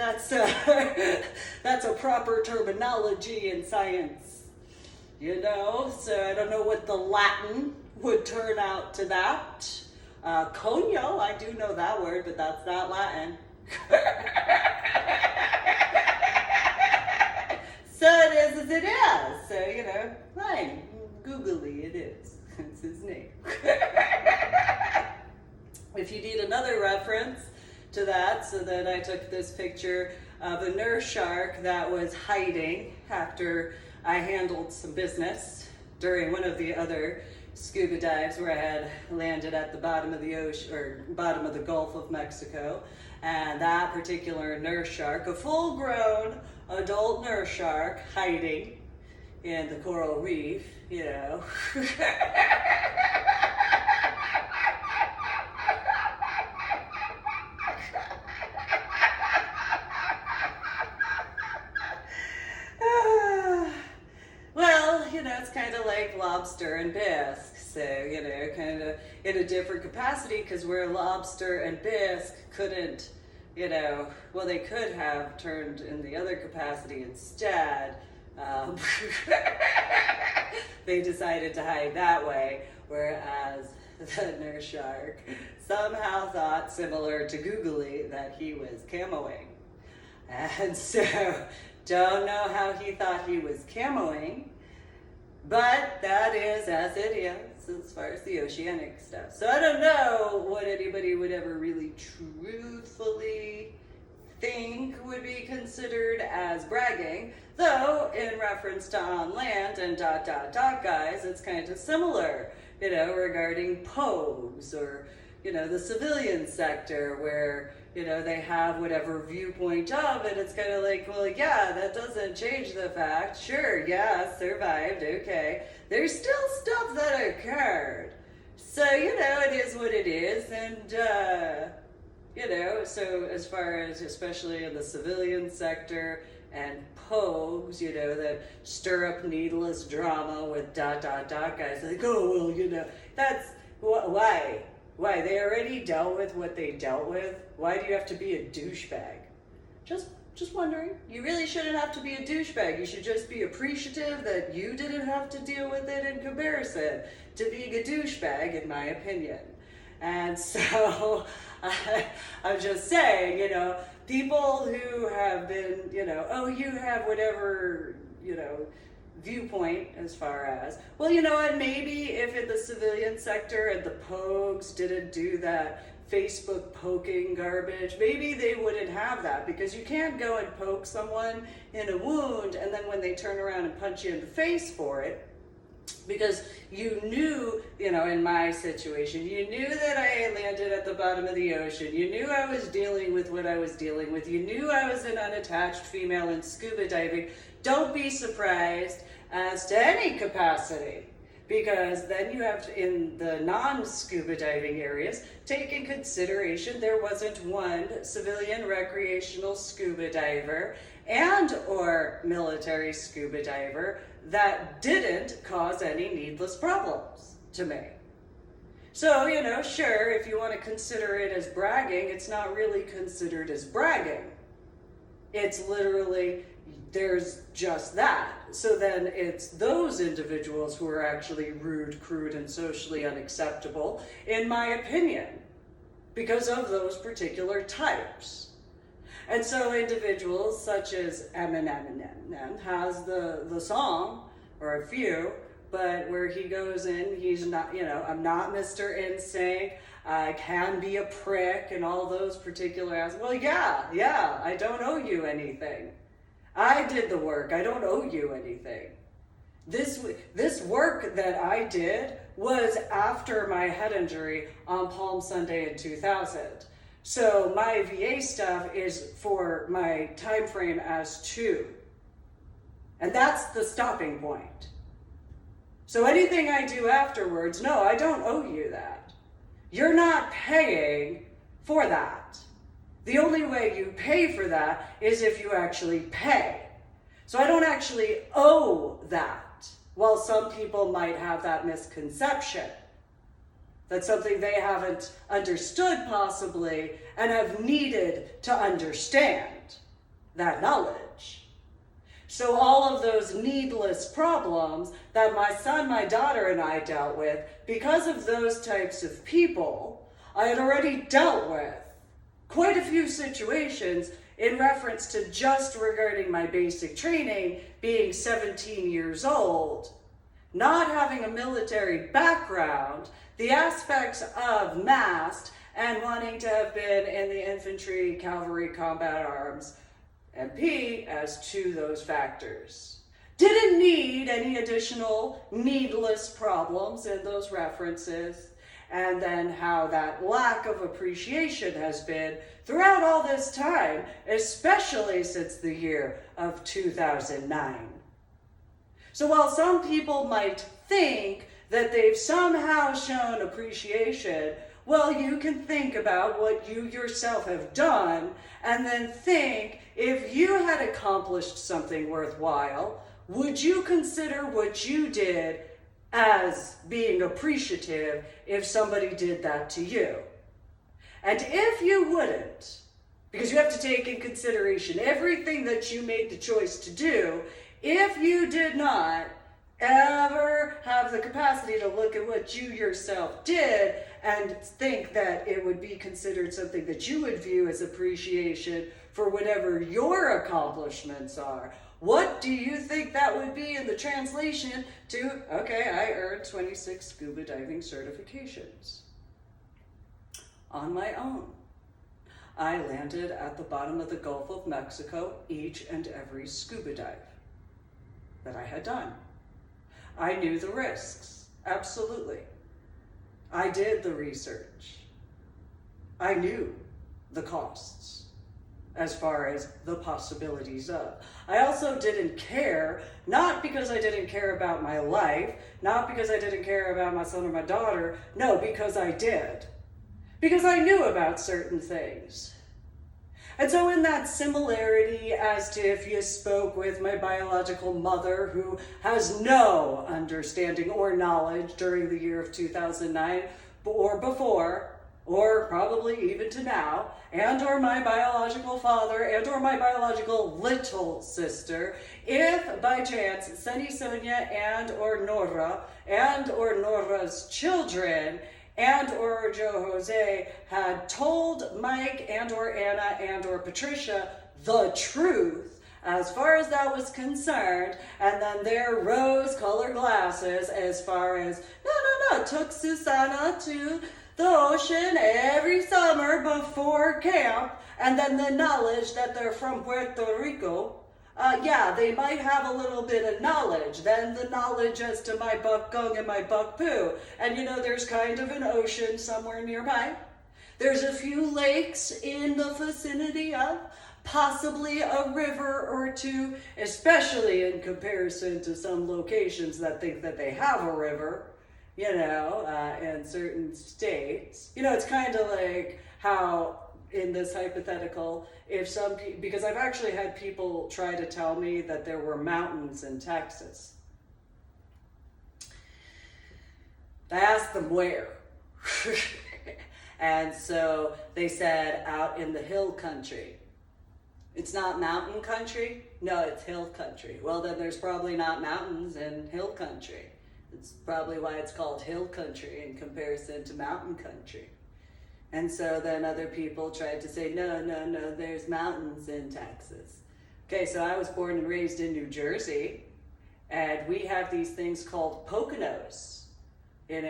that's a proper terminology in science. So I don't know what the Latin would turn out to that. Conyo, I do know that word, but that's not Latin. So it is as it is. So, fine. Googly it is. That's his name. If you need another reference to that, so then I took this picture of a nurse shark that was hiding after I handled some business during one of the other scuba dives where I had landed at the bottom of the ocean, or bottom of the Gulf of Mexico. And that particular nurse shark, a full-grown adult nurse shark hiding in the coral reef, you know. Well, you know, it's kind of like lobster and bisque. So, you know, kind of in a different capacity, because where lobster and bisque couldn't, you know, well, they could have turned in the other capacity instead. They decided to hide that way, whereas the nurse shark somehow thought, similar to Googly, that he was camoing. And so, don't know how he thought he was camoing, but that is as it is as far as the oceanic stuff. So I don't know what anybody would ever really truthfully think would be considered as bragging, though in reference to on land and ... guys, it's kind of similar, you know, regarding pogues or, you know, the civilian sector where, you know, they have whatever viewpoint of, and it's kind of like, well, yeah, that doesn't change the fact. Sure, yeah, survived, okay. There's still stuff that occurred. So, you know, it is what it is, and, you know, so as far as, especially in the civilian sector, and pogues, you know, that stir up needless drama with ... guys, like, oh, well, you know, that's, why? Why? They already dealt with what they dealt with. Why do you have to be a douchebag? Just wondering. You really shouldn't have to be a douchebag. You should just be appreciative that you didn't have to deal with it in comparison to being a douchebag, in my opinion. And so, I'm just saying, you know, people who have been, you know, oh, you have whatever, you know, viewpoint as far as, well, you know what, maybe if in the civilian sector and the pogues didn't do that Facebook poking garbage, maybe they wouldn't have that, because you can't go and poke someone in a wound and then when they turn around and punch you in the face for it, because you knew, you know, in my situation, you knew that I landed at the bottom of the ocean, you knew I was dealing with what I was dealing with, you knew I was an unattached female in scuba diving. Don't be surprised as to any capacity, because then you have to, in the non-scuba diving areas, take in consideration there wasn't one civilian recreational scuba diver and or military scuba diver that didn't cause any needless problems to me. So, you know, sure, if you want to consider it as bragging, it's not really considered as bragging. It's literally, there's just that. So then it's those individuals who are actually rude, crude, and socially unacceptable, in my opinion, because of those particular types. And so individuals such as Eminem has the song, or a few, but where he goes in, he's not, you know, I'm not Mr. NSYNC, I can be a prick, and all those particular aspects. Well, yeah, I don't owe you anything. I did the work, I don't owe you anything. This work that I did was after my head injury on Palm Sunday in 2000. So my VA stuff is for my time frame as 2. And that's the stopping point. So anything I do afterwards, no, I don't owe you that. You're not paying for that. The only way you pay for that is if you actually pay. So I don't actually owe that. While some people might have that misconception. That's something they haven't understood possibly and have needed to understand that knowledge. So all of those needless problems that my son, my daughter, and I dealt with, because of those types of people, I had already dealt with quite a few situations in reference to just regarding my basic training, being 17 years old, not having a military background, the aspects of mast, and wanting to have been in the infantry, cavalry, combat arms, MP as to those factors. Didn't need any additional needless problems in those references. and then how that lack of appreciation has been throughout all this time, especially since the year of 2009. So while some people might think that they've somehow shown appreciation, well, you can think about what you yourself have done and then think, if you had accomplished something worthwhile, would you consider what you did as being appreciative if somebody did that to you? And if you wouldn't, because you have to take in consideration everything that you made the choice to do, if you did not ever have the capacity to look at what you yourself did and think that it would be considered something that you would view as appreciation for whatever your accomplishments are, what do you think that would be in the translation to, okay, I earned 26 scuba diving certifications on my own. I landed at the bottom of the Gulf of Mexico each and every scuba dive that I had done. I knew the risks, absolutely. I did the research. I knew the costs as far as the possibilities of. I also didn't care, not because I didn't care about my life, not because I didn't care about my son or my daughter, no, because I did. Because I knew about certain things. And so in that similarity as to if you spoke with my biological mother, who has no understanding or knowledge during the year of 2009 or before, or probably even to now, and or my biological father, and or my biological little sister, if by chance Sunny Sonia and or Nora, and or Nora's children, and or Joe Jose had told Mike and or Anna and or Patricia the truth as far as that was concerned, and then their rose-colored glasses as far as, no, took Susana to the ocean every summer before camp, and then the knowledge that they're from Puerto Rico, yeah, they might have a little bit of knowledge. Then the knowledge as to my buck gong and my buck poo. And you know, there's kind of an ocean somewhere nearby. There's a few lakes in the vicinity of, possibly a river or two, especially in comparison to some locations that think that they have a river, you know, in certain states. You know, it's kind of like how in this hypothetical, if some people, because I've actually had people try to tell me that there were mountains in Texas. I asked them where. And so they said out in the hill country. It's not mountain country? No, it's hill country. Well, then there's probably not mountains in hill country. It's probably why it's called hill country in comparison to mountain country. And so then other people tried to say, no, there's mountains in Texas. Okay, so I was born and raised in New Jersey, and we have these things called Poconos. In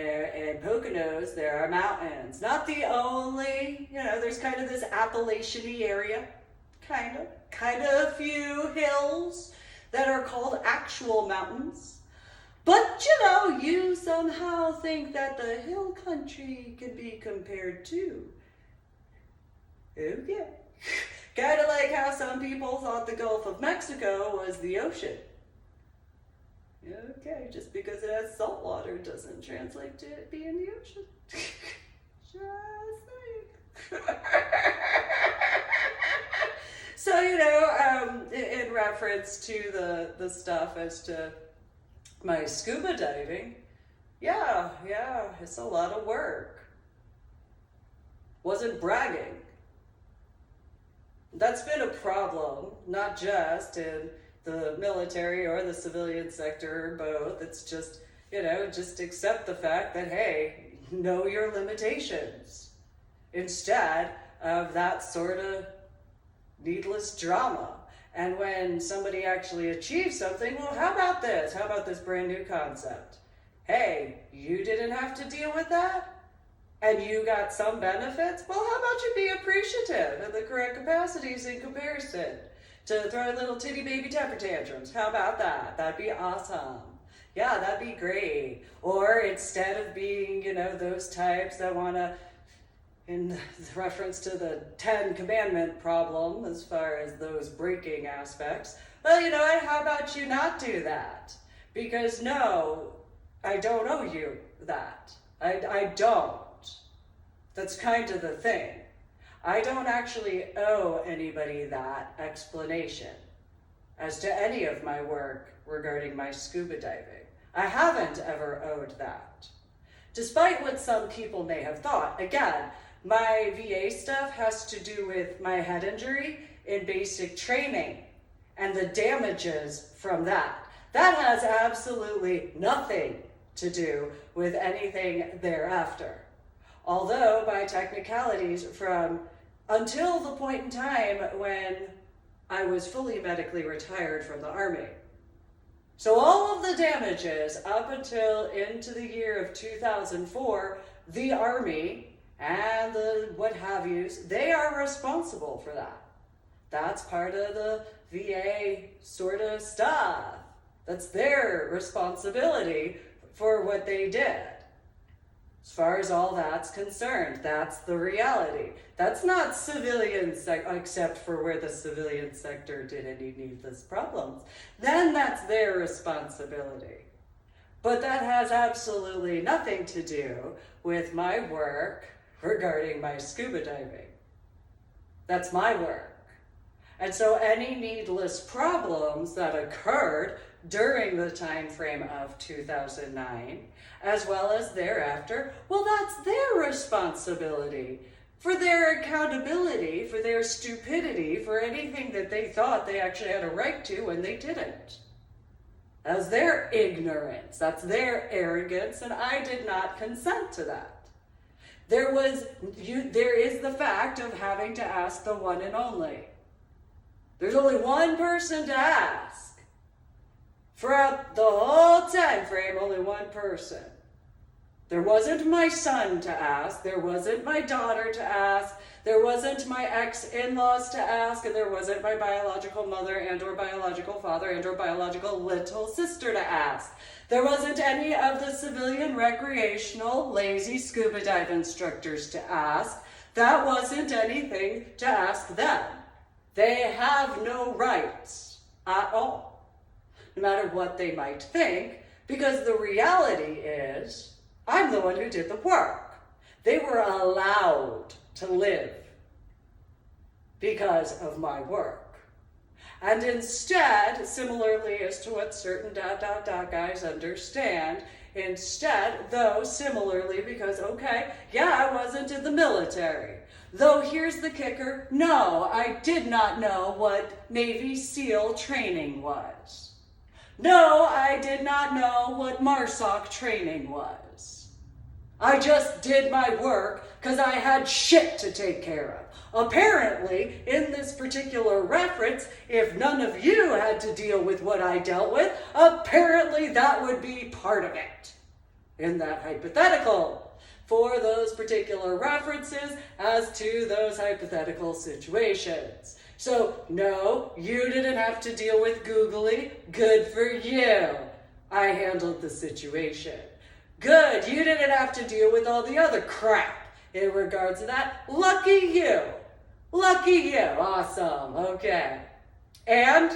Poconos, there are mountains. Not the only, you know, there's kind of this Appalachian-y area, kind of a few hills that are called actual mountains. But, you know, you somehow think that the hill country can be compared to. Okay. Kind of like how some people thought the Gulf of Mexico was the ocean. Okay, just because it has salt water doesn't translate to it being the ocean. Just saying. So, you know, in reference to the stuff as to my scuba diving, yeah, it's a lot of work. Wasn't bragging. That's been a problem, not just in the military or the civilian sector or both. It's just, you know, just accept the fact that, hey, know your limitations instead of that sort of needless drama. And when somebody actually achieves something, well, how about this? How about this brand new concept? Hey, you didn't have to deal with that? And you got some benefits? Well, how about you be appreciative in the correct capacities in comparison to throw little titty baby temper tantrums? How about that? That'd be awesome. yeah, that'd be great. Or instead of being, those types that want to, in reference to the 10 commandment problem, as far as those breaking aspects, well, how about you not do that? Because no, I don't owe you that. I don't. That's kind of the thing. I don't actually owe anybody that explanation as to any of my work regarding my scuba diving. I haven't ever owed that. Despite what some people may have thought, again, my VA stuff has to do with my head injury in basic training and the damages from that. That has absolutely nothing to do with anything thereafter. Although by technicalities from until the point in time when I was fully medically retired from the Army. So all of the damages up until into the year of 2004, the Army and the what have yous, they are responsible for that. That's part of the VA sort of stuff. That's their responsibility for what they did. As far as all that's concerned, that's the reality. That's not civilian except for where the civilian sector did any needless problems. Then that's their responsibility. But that has absolutely nothing to do with my work regarding my scuba diving. That's my work. And so any needless problems that occurred during the time frame of 2009, as well as thereafter, well, that's their responsibility for their accountability, for their stupidity, for anything that they thought they actually had a right to when they didn't. That's their ignorance, that's their arrogance, and I did not consent to that. There is the fact of having to ask the one and only. There's only one person to ask. Throughout the whole time frame, only one person. There wasn't my son to ask, there wasn't my daughter to ask, there wasn't my ex-in-laws to ask, and there wasn't my biological mother and or biological father and or biological little sister to ask. There wasn't any of the civilian recreational lazy scuba dive instructors to ask. That wasn't anything to ask them. They have no rights at all, no matter what they might think, because the reality is, I'm the one who did the work. They were allowed to live because of my work. And instead, similarly as to what certain ... guys understand, instead, though similarly because, okay, yeah, I wasn't in the military. Though here's the kicker, no, I did not know what Navy SEAL training was. No, I did not know what MARSOC training was. I just did my work because I had shit to take care of. Apparently, in this particular reference, if none of you had to deal with what I dealt with, apparently that would be part of it. In that hypothetical. For those particular references as to those hypothetical situations. So, no, you didn't have to deal with googly. Good for you. I handled the situation. Good, you didn't have to deal with all the other crap in regards to that. Lucky you. Lucky you. Awesome. Okay. And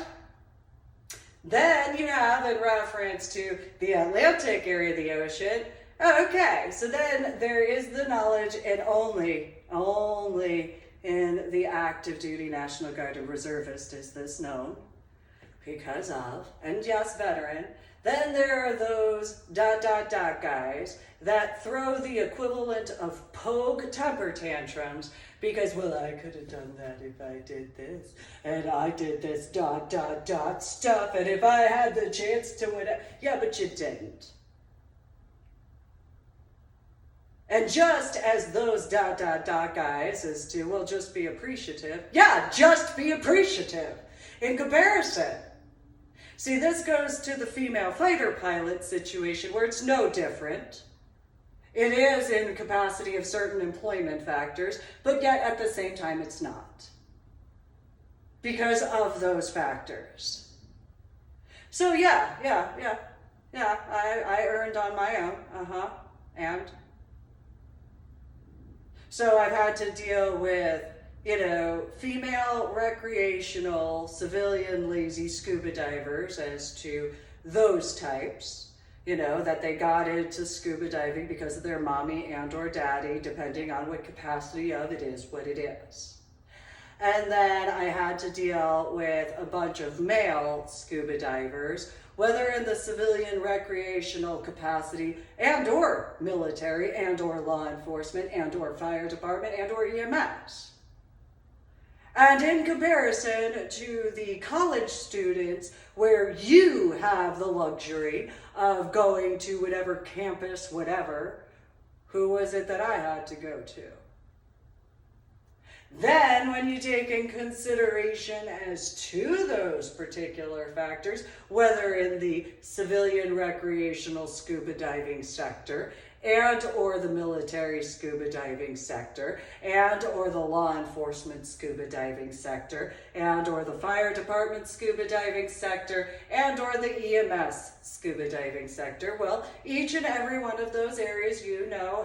then you have, in reference to the Atlantic area of the ocean, okay, so then there is the knowledge, and only in the active duty National Guard and Reservist is this known, because of, and yes, veteran. Then there are those ... guys that throw the equivalent of pogue temper tantrums because, well, I could have done that if I did this, and I did this ... stuff, and if I had the chance to win it, yeah, but you didn't. And just as those ... guys as to, well, just be appreciative. Yeah, just be appreciative. In comparison. See, this goes to the female fighter pilot situation where it's no different. It is in capacity of certain employment factors, but yet at the same time it's not. Because of those factors. So yeah. Yeah, I earned on my own. And so I've had to deal with, female recreational civilian lazy scuba divers as to those types, that they got into scuba diving because of their mommy and or daddy, depending on what capacity of it is what it is. And then I had to deal with a bunch of male scuba divers, whether in the civilian recreational capacity and or military and or law enforcement and or fire department and or EMS. And in comparison to the college students, where you have the luxury of going to whatever campus, whatever, who was it that I had to go to? Then, when you take in consideration as to those particular factors, whether in the civilian recreational scuba diving sector and or the military scuba diving sector and or the law enforcement scuba diving sector and or the fire department scuba diving sector and or the EMS scuba diving sector, well, each and every one of those areas,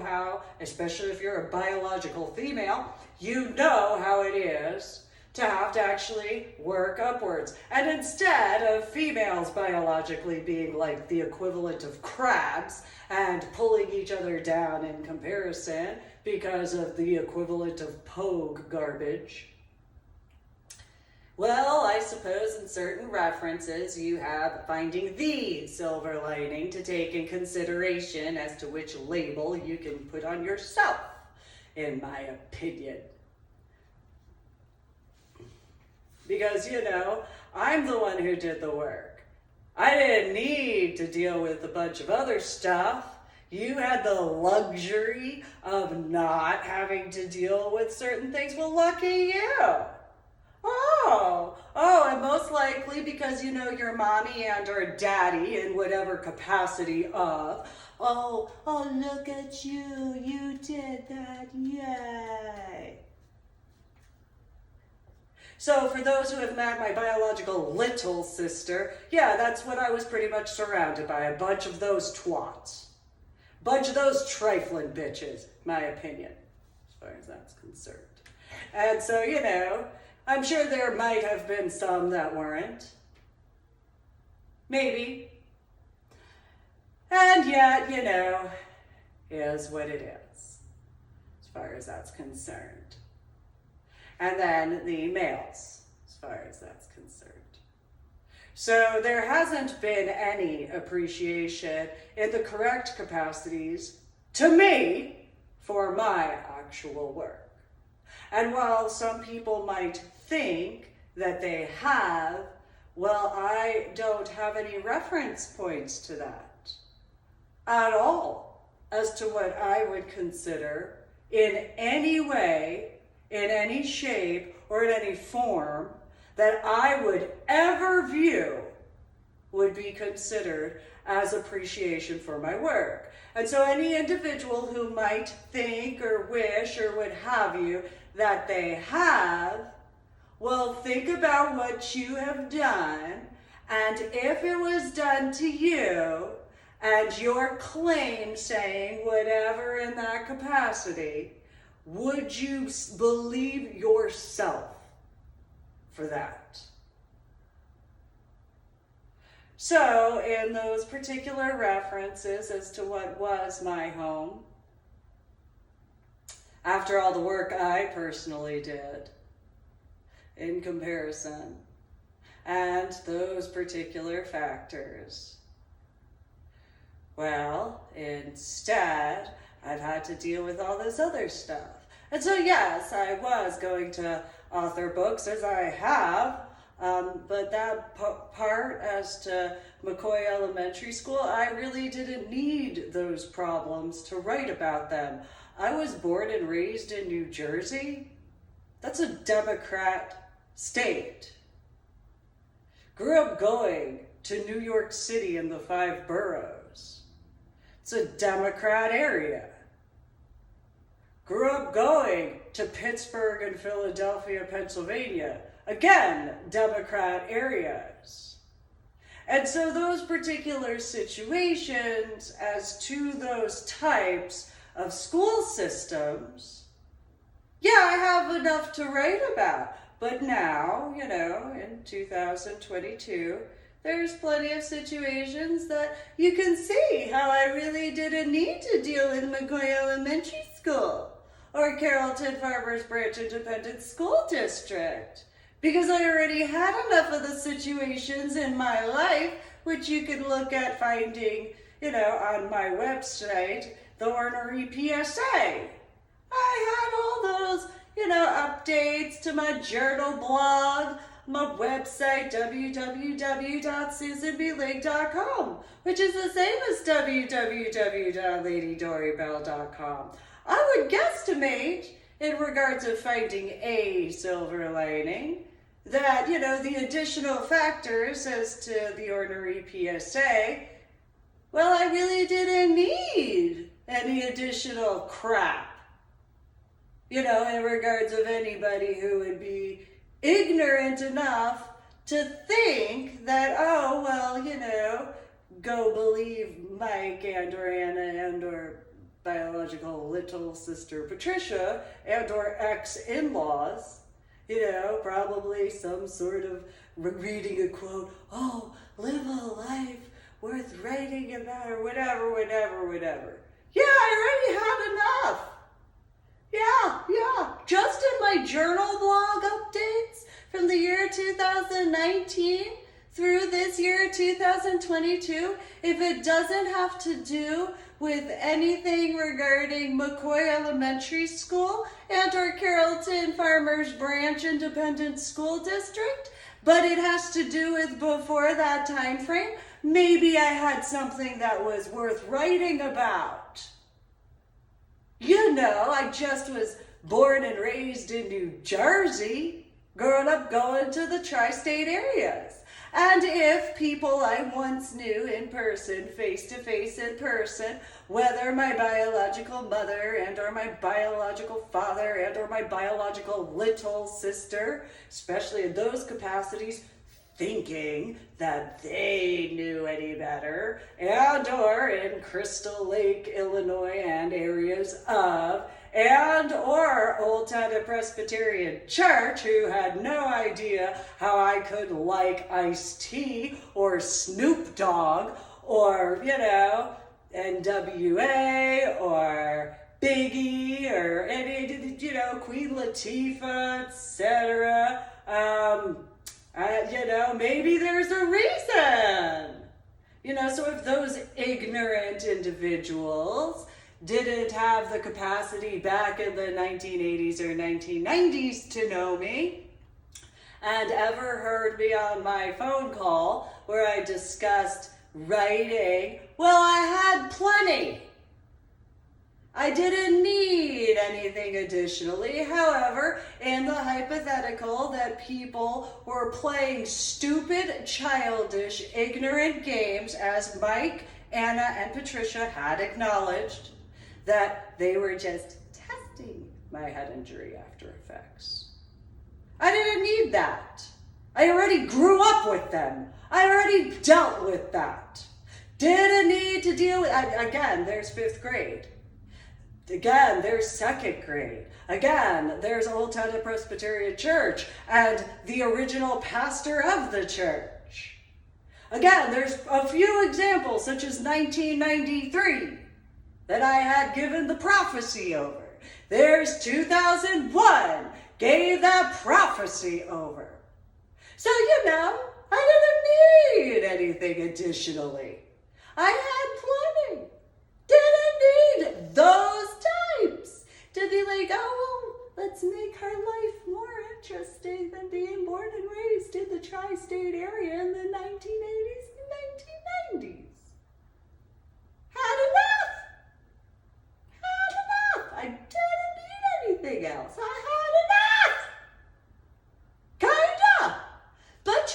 how, especially if you're a biological female, how it is to have to actually work upwards. And instead of females biologically being like the equivalent of crabs and pulling each other down in comparison because of the equivalent of pogue garbage, well, I suppose in certain references you have finding the silver lining to take in consideration as to which label you can put on yourself, in my opinion. Because, I'm the one who did the work. I didn't need to deal with a bunch of other stuff. You had the luxury of not having to deal with certain things. Well, lucky you. And most likely because, your mommy and or daddy in whatever capacity of, look at you, you did that, yay. So for those who have met my biological little sister, yeah, that's what I was pretty much surrounded by, a bunch of those twats. Bunch of those trifling bitches, my opinion, as far as that's concerned. And so, I'm sure there might have been some that weren't. Maybe. And yet, is what it is, as far as that's concerned. And then the males, as far as that's concerned. So there hasn't been any appreciation in the correct capacities, to me, for my actual work. And while some people might think that they have, well, I don't have any reference points to that at all as to what I would consider in any way, in any shape, or in any form that I would ever view would be considered as appreciation for my work. And so any individual who might think or wish or what have you that they have, well, think about what you have done, and if it was done to you, and your claim saying whatever in that capacity, would you believe yourself for that? So, in those particular references as to what was my home, after all the work I personally did, in comparison, and those particular factors, well, instead, I've had to deal with all this other stuff. And so, yes, I was going to author books, as I have, but that part as to McCoy Elementary School, I really didn't need those problems to write about them. I was born and raised in New Jersey. That's a Democrat state. Grew up going to New York City in the 5 boroughs. It's a Democrat area. Grew up going to Pittsburgh and Philadelphia, Pennsylvania. Again, Democrat areas. And so those particular situations as to those types of school systems, yeah, I have enough to write about. But now, in 2022, there's plenty of situations that you can see how I really didn't need to deal with McCoy Elementary School or Carrollton Farmers Branch Independent School District, because I already had enough of the situations in my life, which you can look at finding, on my website, the Ornery PSA. I had all those, updates to my journal blog, my website, www.susanblake.com, which is the same as www.ladydorybell.com. I would guesstimate, in regards of finding a silver lining, that, the additional factors as to the Ornery PSA, well, I really didn't need any additional crap. In regards of anybody who would be ignorant enough to think that, oh, well, go believe Mike and or Anna and or biological little sister Patricia and or ex-in-laws, probably some sort of reading a quote, oh, live a life worth writing about, or whatever. Yeah, I already had enough. Yeah. Just in my journal blog updates from the year 2019 through this year 2022, if it doesn't have to do with anything regarding McCoy Elementary School and or Carrollton Farmers Branch Independent School District, but it has to do with before that time frame, maybe I had something that was worth writing about. I just was born and raised in New Jersey, growing up going to the tri-state areas. And if people I once knew in person, face-to-face in person, whether my biological mother and or my biological father and or my biological little sister, especially in those capacities, thinking that they knew any better, and or in Crystal Lake, Illinois, and areas of, and or Old Town Presbyterian Church, who had no idea how I could like iced tea or Snoop Dogg or, NWA or Biggie or any, Queen Latifah, etc. Maybe there's a reason. So if those ignorant individuals didn't have the capacity back in the 1980s or 1990s to know me, and ever heard me on my phone call where I discussed writing, well, I had plenty. I didn't need anything additionally. However, in the hypothetical that people were playing stupid, childish, ignorant games, as Mike, Anna, and Patricia had acknowledged, that they were just testing my head injury after effects. I didn't need that. I already grew up with them. I already dealt with that. Didn't need to deal with, again, there's 5th grade. Again, there's 2nd grade. Again, there's Old Town Presbyterian Church and the original pastor of the church. Again, there's a few examples, such as 1993, that I had given the prophecy over. There's 2001, gave that prophecy over. So, I didn't need anything additionally. I had plenty. Didn't need those types to be like, oh, let's make her life more interesting than being born and raised in the tri-state area in the 1980s and 1990s. Had enough. I didn't need anything else. I had enough. Kinda. But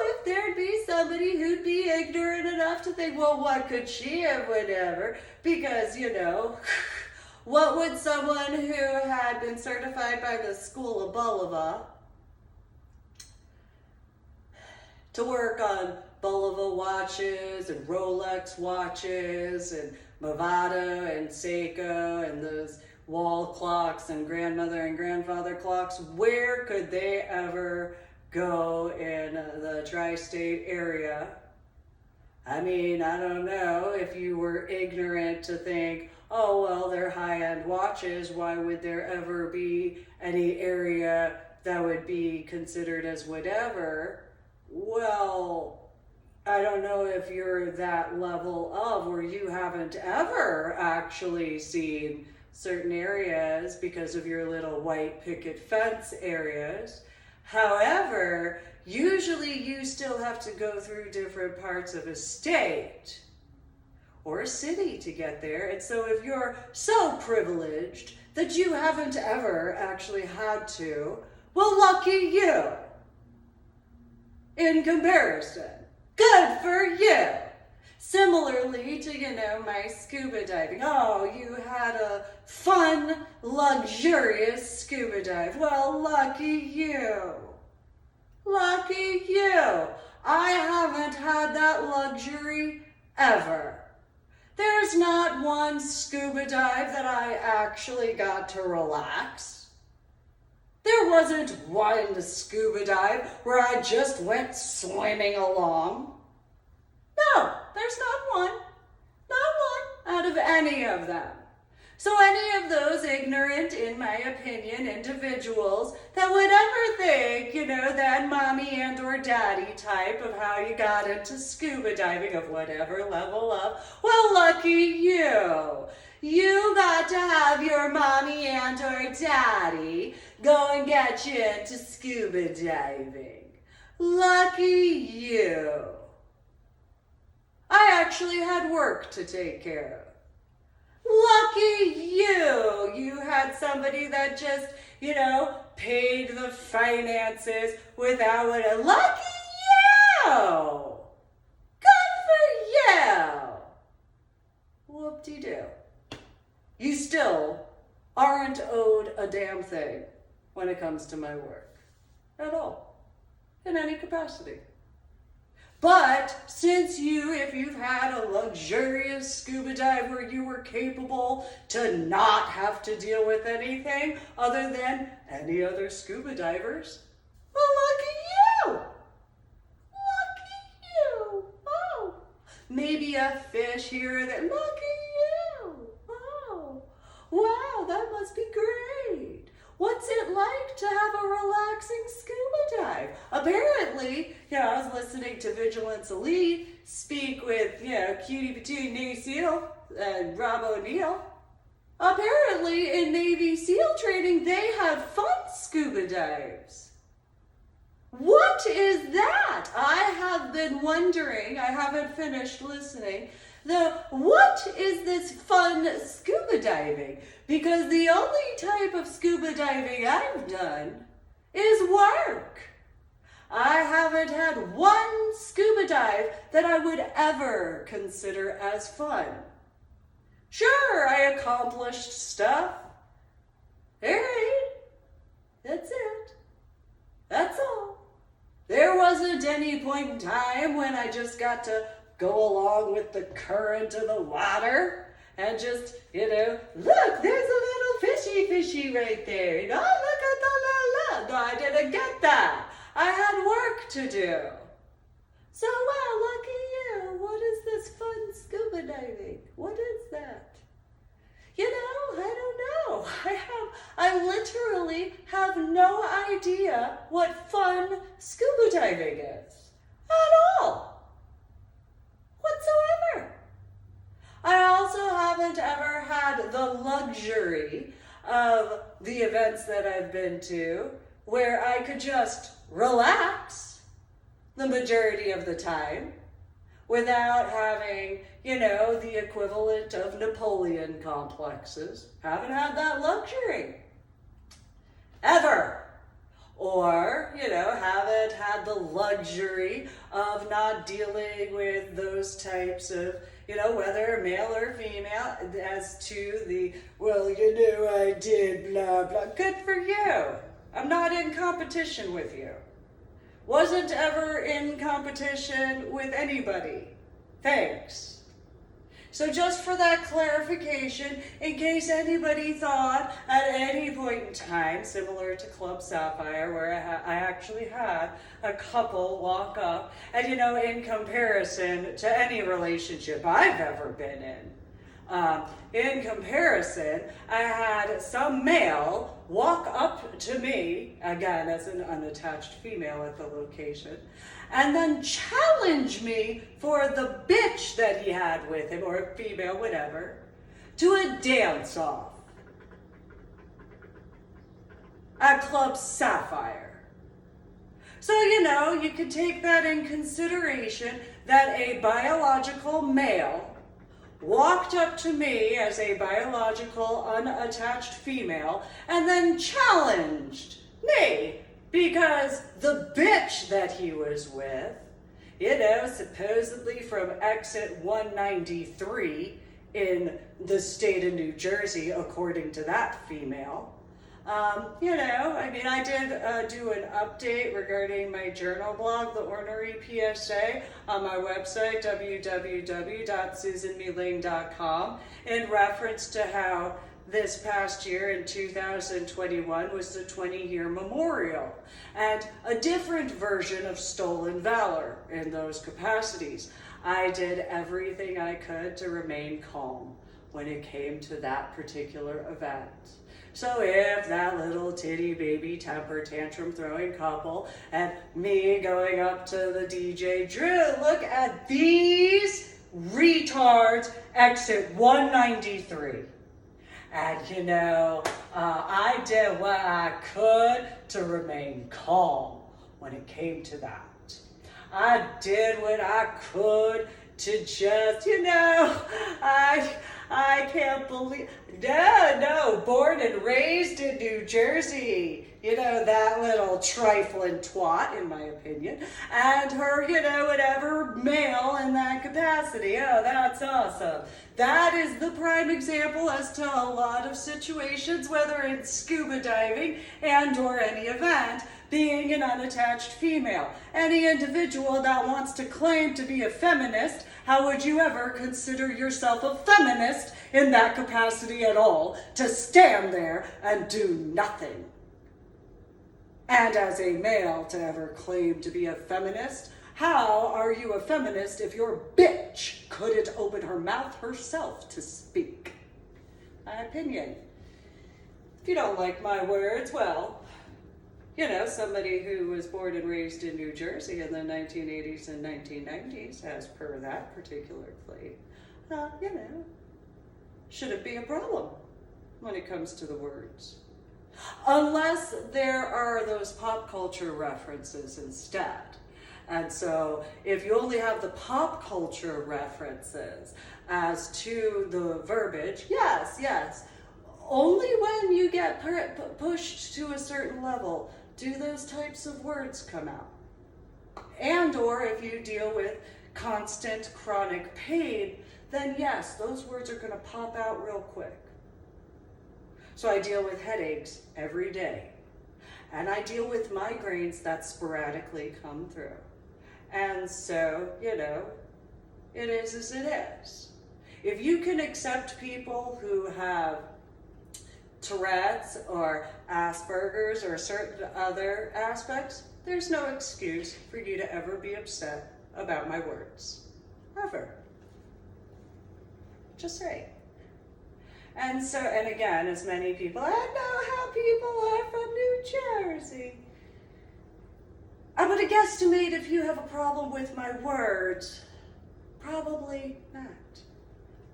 if there'd be somebody who'd be ignorant enough to think, well, what could she have, whatever, because, what would someone who had been certified by the School of Bolivar to work on Bulova watches and Rolex watches and Movado and Seiko and those wall clocks and grandmother and grandfather clocks, where could they ever go in the tri-state area? I mean, I don't know if you were ignorant to think, oh, well, they're high-end watches. Why would there ever be any area that would be considered as whatever? Well, I don't know if you're that level of where you haven't ever actually seen certain areas because of your little white picket fence areas. However, usually you still have to go through different parts of a state or a city to get there. And so if you're so privileged that you haven't ever actually had to, well, lucky you. In comparison, good for you. Similarly to, my scuba diving. Oh, you had a fun, luxurious scuba dive. Well, lucky you. Lucky you. I haven't had that luxury ever. There's not one scuba dive that I actually got to relax. There wasn't one scuba dive where I just went swimming along. No, there's not one out of any of them. So any of those ignorant, in my opinion, individuals that would ever think, that mommy and or daddy type of how you got into scuba diving of whatever level of, well, lucky you. You got to have your mommy and or daddy go and get you into scuba diving. Lucky you. I actually had work to take care of. Lucky you. You had somebody that just, paid the finances without it. Lucky you. Good for you. Whoop-de-doo. You still aren't owed a damn thing when it comes to my work. At all. In any capacity. But since if you've had a luxurious scuba dive where you were capable to not have to deal with anything other than any other scuba divers, well, lucky you. Lucky you. Oh, maybe a fish here or there. Lucky you. Oh, wow, that must be great. What's it like to have a relaxing scuba dive? Apparently, I was listening to Vigilance Elite speak with, Cutie Patootie Navy SEAL and Rob O'Neill. Apparently, in Navy SEAL training, they have fun scuba dives. What is that? I have been wondering, I haven't finished listening, what is this fun scuba diving? Because the only type of scuba diving I've done is work. I haven't had one scuba dive that I would ever consider as fun. Sure, I accomplished stuff. All right, that's it. That's all. There wasn't any point in time when I just got to go along with the current of the water and just, look, there's a little fishy right there. And, oh, look at the la. No, I didn't get that. I had work to do. So, wow, lucky you. What is this fun scuba diving? What is that? I don't know. I literally have no idea what fun scuba diving is. At all. Whatsoever. I also haven't ever had the luxury of the events that I've been to where I could just relax the majority of the time without having, the equivalent of Napoleon complexes. Haven't had that luxury. Ever. Or, haven't had the luxury of not dealing with those types of, whether male or female, as to the, well, I did, blah, blah. Good for you. I'm not in competition with you. wasn't ever in competition with anybody. Thanks. So just for that clarification, in case anybody thought at any point in time, similar to Club Sapphire, where I actually had a couple walk up, and in comparison to any relationship I've ever been in comparison, I had some male walk up to me, again as an unattached female at the location, and then challenge me for the bitch that he had with him, or female, whatever, to a dance-off at Club Sapphire. So, you can take that in consideration that a biological male walked up to me as a biological unattached female and then challenged me because the bitch that he was with, supposedly from exit 193 in the state of New Jersey, according to that female. I did do an update regarding my journal blog, The Ornery PSA, on my website, www.susanmeling.com, in reference to how this past year in 2021 was the 20-year memorial, and a different version of stolen valor in those capacities. I did everything I could to remain calm when it came to that particular event. So if that little titty baby temper tantrum throwing couple and me going up to the DJ, Drew, look at these retards, exit 193. And I did what I could to remain calm when it came to that. I did what I could to just, I can't believe, no, born and raised in New Jersey, that little trifling twat, in my opinion, and her, whatever, male in that capacity. Oh, that's awesome. That is the prime example as to a lot of situations, whether it's scuba diving and or any event, being an unattached female. Any individual that wants to claim to be a feminist, how would you ever consider yourself a feminist in that capacity at all, to stand there and do nothing? And as a male to ever claim to be a feminist, how are you a feminist if your bitch couldn't open her mouth herself to speak? My opinion. If you don't like my words, well, somebody who was born and raised in New Jersey in the 1980s and 1990s, as per that particular claim, shouldn't be a problem when it comes to the words. Unless there are those pop culture references instead. And so if you only have the pop culture references as to the verbiage, yes, only when you get pushed to a certain level do those types of words come out. And or if you deal with constant chronic pain, then yes, those words are going to pop out real quick. So I deal with headaches every day. And I deal with migraines that sporadically come through. And so, it is as it is. If you can accept people who have Tourette's or Asperger's or certain other aspects, there's no excuse for you to ever be upset about my words. Ever. Just say. And so, and again, as many people, I know how people are from New Jersey. I would guesstimate if you have a problem with my words, probably not.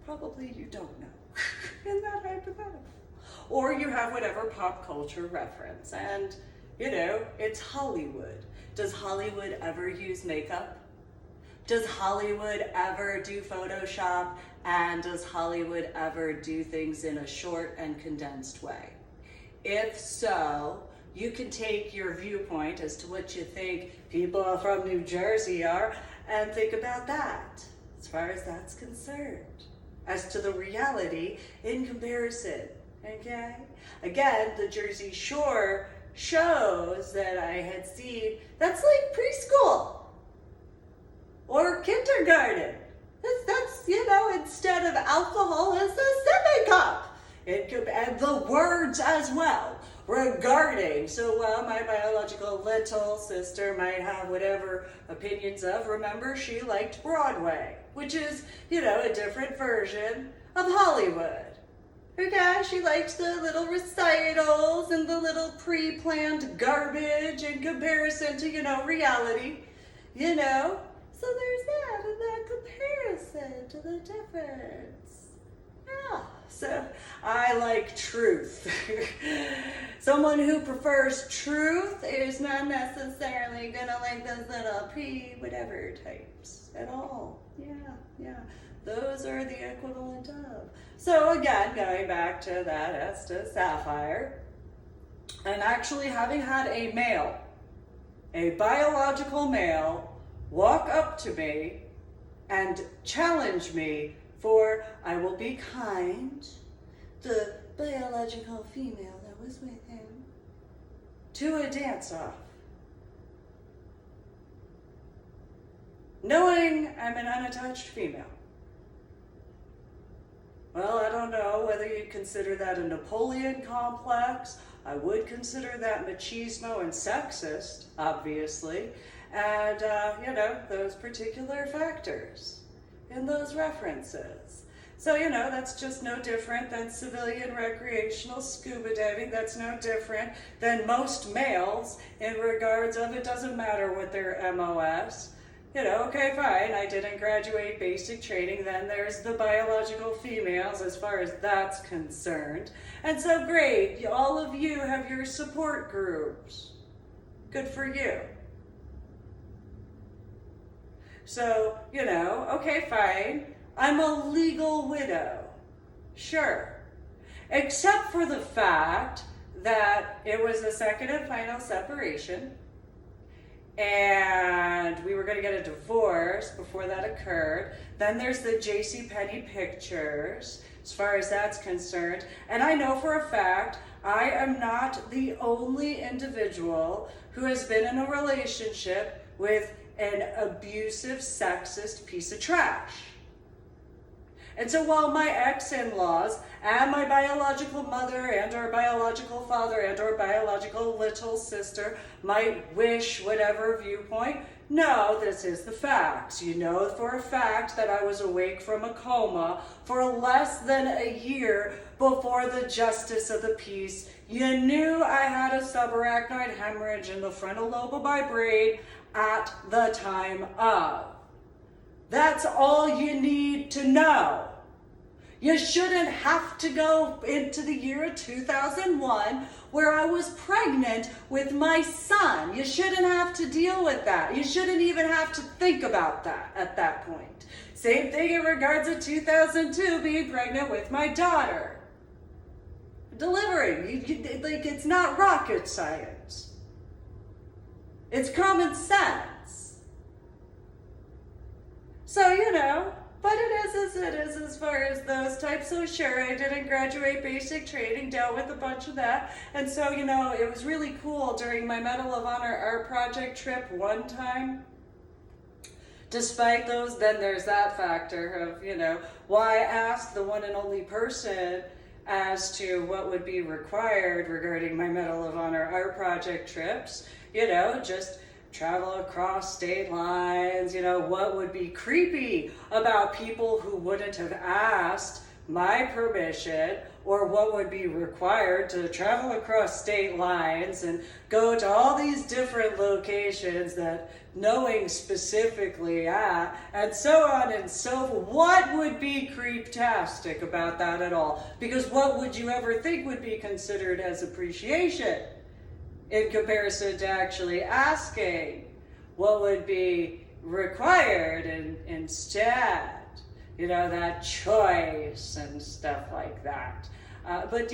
Probably you don't know. In that hypothetical. Or you have whatever pop culture reference. And, it's Hollywood. Does Hollywood ever use makeup? Does Hollywood ever do Photoshop? And does Hollywood ever do things in a short and condensed way? If so, you can take your viewpoint as to what you think people from New Jersey are and think about that as far as that's concerned. As to the reality in comparison, okay? Again, the Jersey Shore shows that I had seen, that's like preschool or kindergarten. That's instead of alcohol, it's a sippy cup. It could, and the words as well regarding. So while my biological little sister might have whatever opinions of, remember she liked Broadway, which is, a different version of Hollywood. Okay, she liked the little recitals and the little pre-planned garbage in comparison to, reality, So there's that, and that comparison to the difference. Yeah, so I like truth. Someone who prefers truth is not necessarily gonna like those little whatever types at all. Yeah. Those are the equivalent of. So again, going back to that as to Sapphire, and actually having had a biological male, walk up to me and challenge me for, I will be kind, the biological female that was with him, to a dance-off. Knowing I'm an unattached female. Well, I don't know whether you'd consider that a Napoleon complex. I would consider that machismo and sexist, obviously. And, those particular factors in those references. So, that's just no different than civilian recreational scuba diving. That's no different than most males in regards of, it doesn't matter what their MOS. Okay, fine, I didn't graduate basic training, then there's the biological females as far as that's concerned. And so great, all of you have your support groups. Good for you. So, okay, fine, I'm a legal widow. Sure. Except for the fact that it was a second and final separation, and we were going to get a divorce before that occurred. Then there's the JCPenney pictures, as far as that's concerned. And I know for a fact, I am not the only individual who has been in a relationship with an abusive, sexist piece of trash. And so while my ex-in-laws and my biological mother and our biological father and our biological little sister might wish whatever viewpoint, no, this is the facts. You know for a fact that I was awake from a coma for less than a year before the justice of the peace. You knew I had a subarachnoid hemorrhage in the frontal lobe of my brain at the time of. That's all you need to know. You shouldn't have to go into the year 2001 where I was pregnant with my son. You shouldn't have to deal with that. You shouldn't even have to think about that at that point. Same thing in regards to 2002 being pregnant with my daughter. Delivering, it's not rocket science. It's common sense. So, but it is as it is as far as those types. So sure, I didn't graduate basic training, dealt with a bunch of that. And so, it was really cool during my Medal of Honor art project trip one time. Despite those, then there's that factor of, why ask the one and only person as to what would be required regarding my Medal of Honor art project trips, just travel across state lines, what would be creepy about people who wouldn't have asked my permission, or what would be required to travel across state lines and go to all these different locations that knowing specifically at, and so on and so forth. What would be creeptastic about that at all? Because what would you ever think would be considered as appreciation in comparison to actually asking what would be required and instead, that choice and stuff like that. But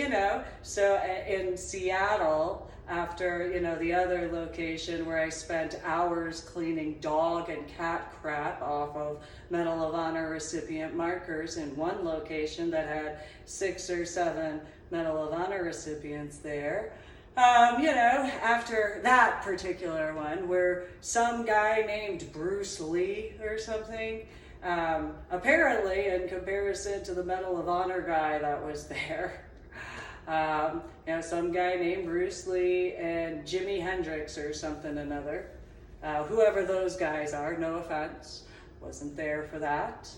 so in Seattle, after, the other location where I spent hours cleaning dog and cat crap off of Medal of Honor recipient markers in one location that had 6 or 7 Medal of Honor recipients there, after that particular one, where some guy named Bruce Lee or something, apparently in comparison to the Medal of Honor guy that was there, some guy named Bruce Lee and Jimi Hendrix or something another, whoever those guys are, no offense, wasn't there for that.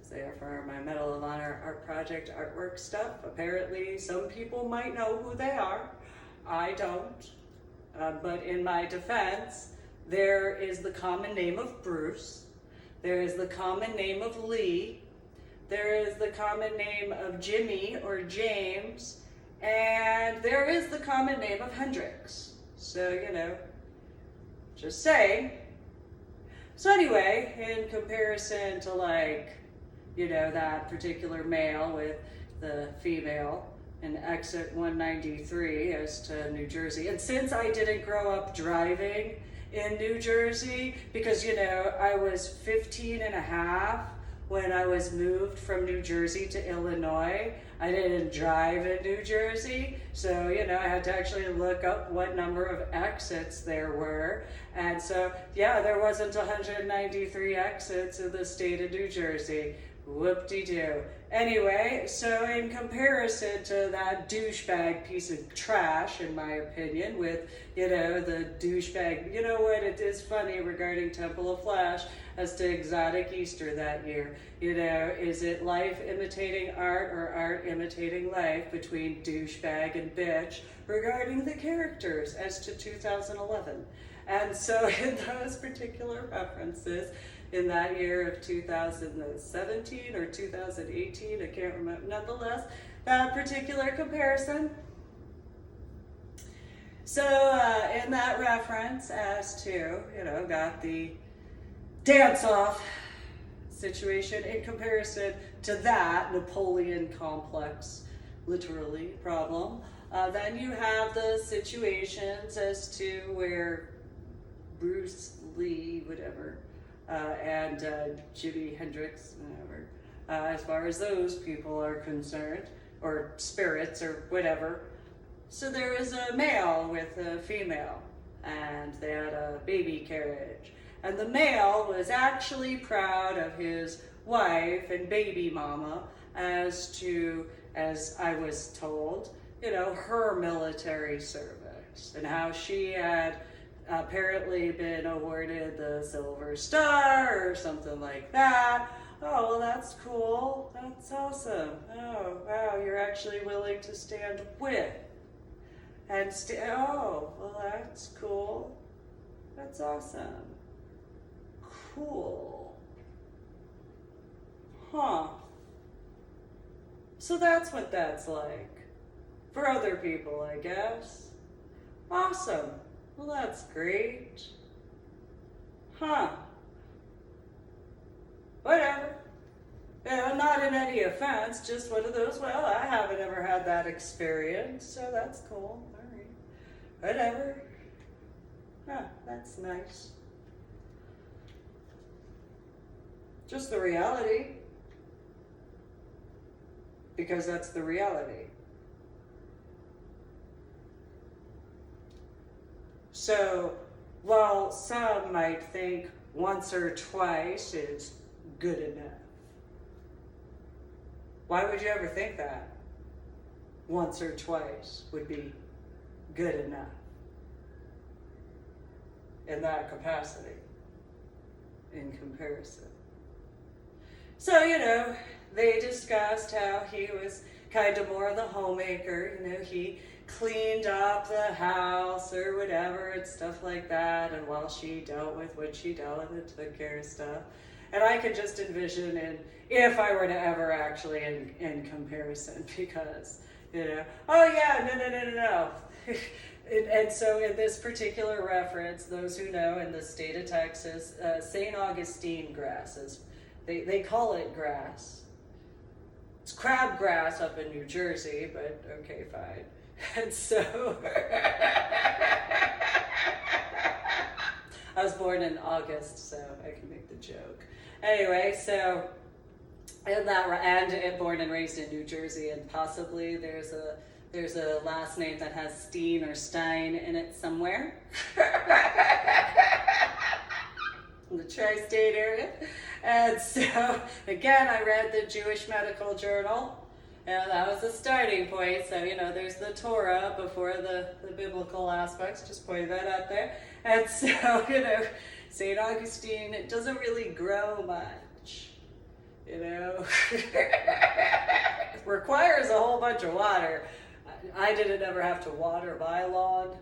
There for my Medal of Honor art project artwork stuff. Apparently some people might know who they are. I don't. But in my defense, there is the common name of Bruce. There is the common name of Lee. There is the common name of Jimmy or James. And there is the common name of Hendrix. So, just saying. So anyway, in comparison to that particular male with the female in exit 193 as to New Jersey. And since I didn't grow up driving in New Jersey, because, I was 15 and a half when I was moved from New Jersey to Illinois. I didn't drive in New Jersey, so, I had to actually look up what number of exits there were. And so, there wasn't 193 exits in the state of New Jersey. Whoop-de-doo. Anyway, so in comparison to that douchebag piece of trash, in my opinion, with, the douchebag, it is funny regarding Temple of Flash as to Exotic Easter that year. Is it life imitating art or art imitating life between douchebag and bitch regarding the characters as to 2011? And so in those particular references, in that year of 2017 or 2018, I can't remember, nonetheless, that particular comparison. So in that reference as to, got the dance-off situation in comparison to that Napoleon complex, literally, problem, then you have the situations as to where Bruce Lee, whatever, and Jimi Hendrix, whatever, as far as those people are concerned, or spirits, or whatever. So there was a male with a female, and they had a baby carriage. And the male was actually proud of his wife and baby mama as I was told, her military service, and how she had apparently been awarded the Silver Star or something like that. Oh, well, that's cool. That's awesome. Oh, wow, you're actually willing to stand with. And oh, well, that's cool. That's awesome. Cool. Huh. So that's what that's like. For other people, I guess. Awesome. Well, that's great. Huh. Whatever. Not in any offense, just one of those, well, I haven't ever had that experience, so that's cool. All right. Whatever. Huh, that's nice. Just the reality. Because that's the reality. So, while some might think once or twice is good enough, why would you ever think that? Once or twice would be good enough in that capacity, in comparison. So, they discussed how he was kind of more the homemaker, he cleaned up the house or whatever and stuff like that, and while she dealt with what she dealt with and took care of stuff. And I could just envision if I were to ever actually in comparison, because, oh yeah, no. And so in this particular reference, those who know, in the state of Texas, St. Augustine grass they call it grass. It's crabgrass up in New Jersey, but okay, fine. And so, I was born in August, so I can make the joke. Anyway, so, and born and raised in New Jersey, and possibly there's There's a last name that has Steen or Stein in it somewhere. In the tri-state area. And so, again, I read the Jewish Medical Journal. And that was the starting point. So, you know, there's the Torah before the biblical aspects. Just pointing that out there. And so, you know, St. Augustine, it doesn't really grow much. You know, it requires a whole bunch of water. I didn't ever have to water my lawn,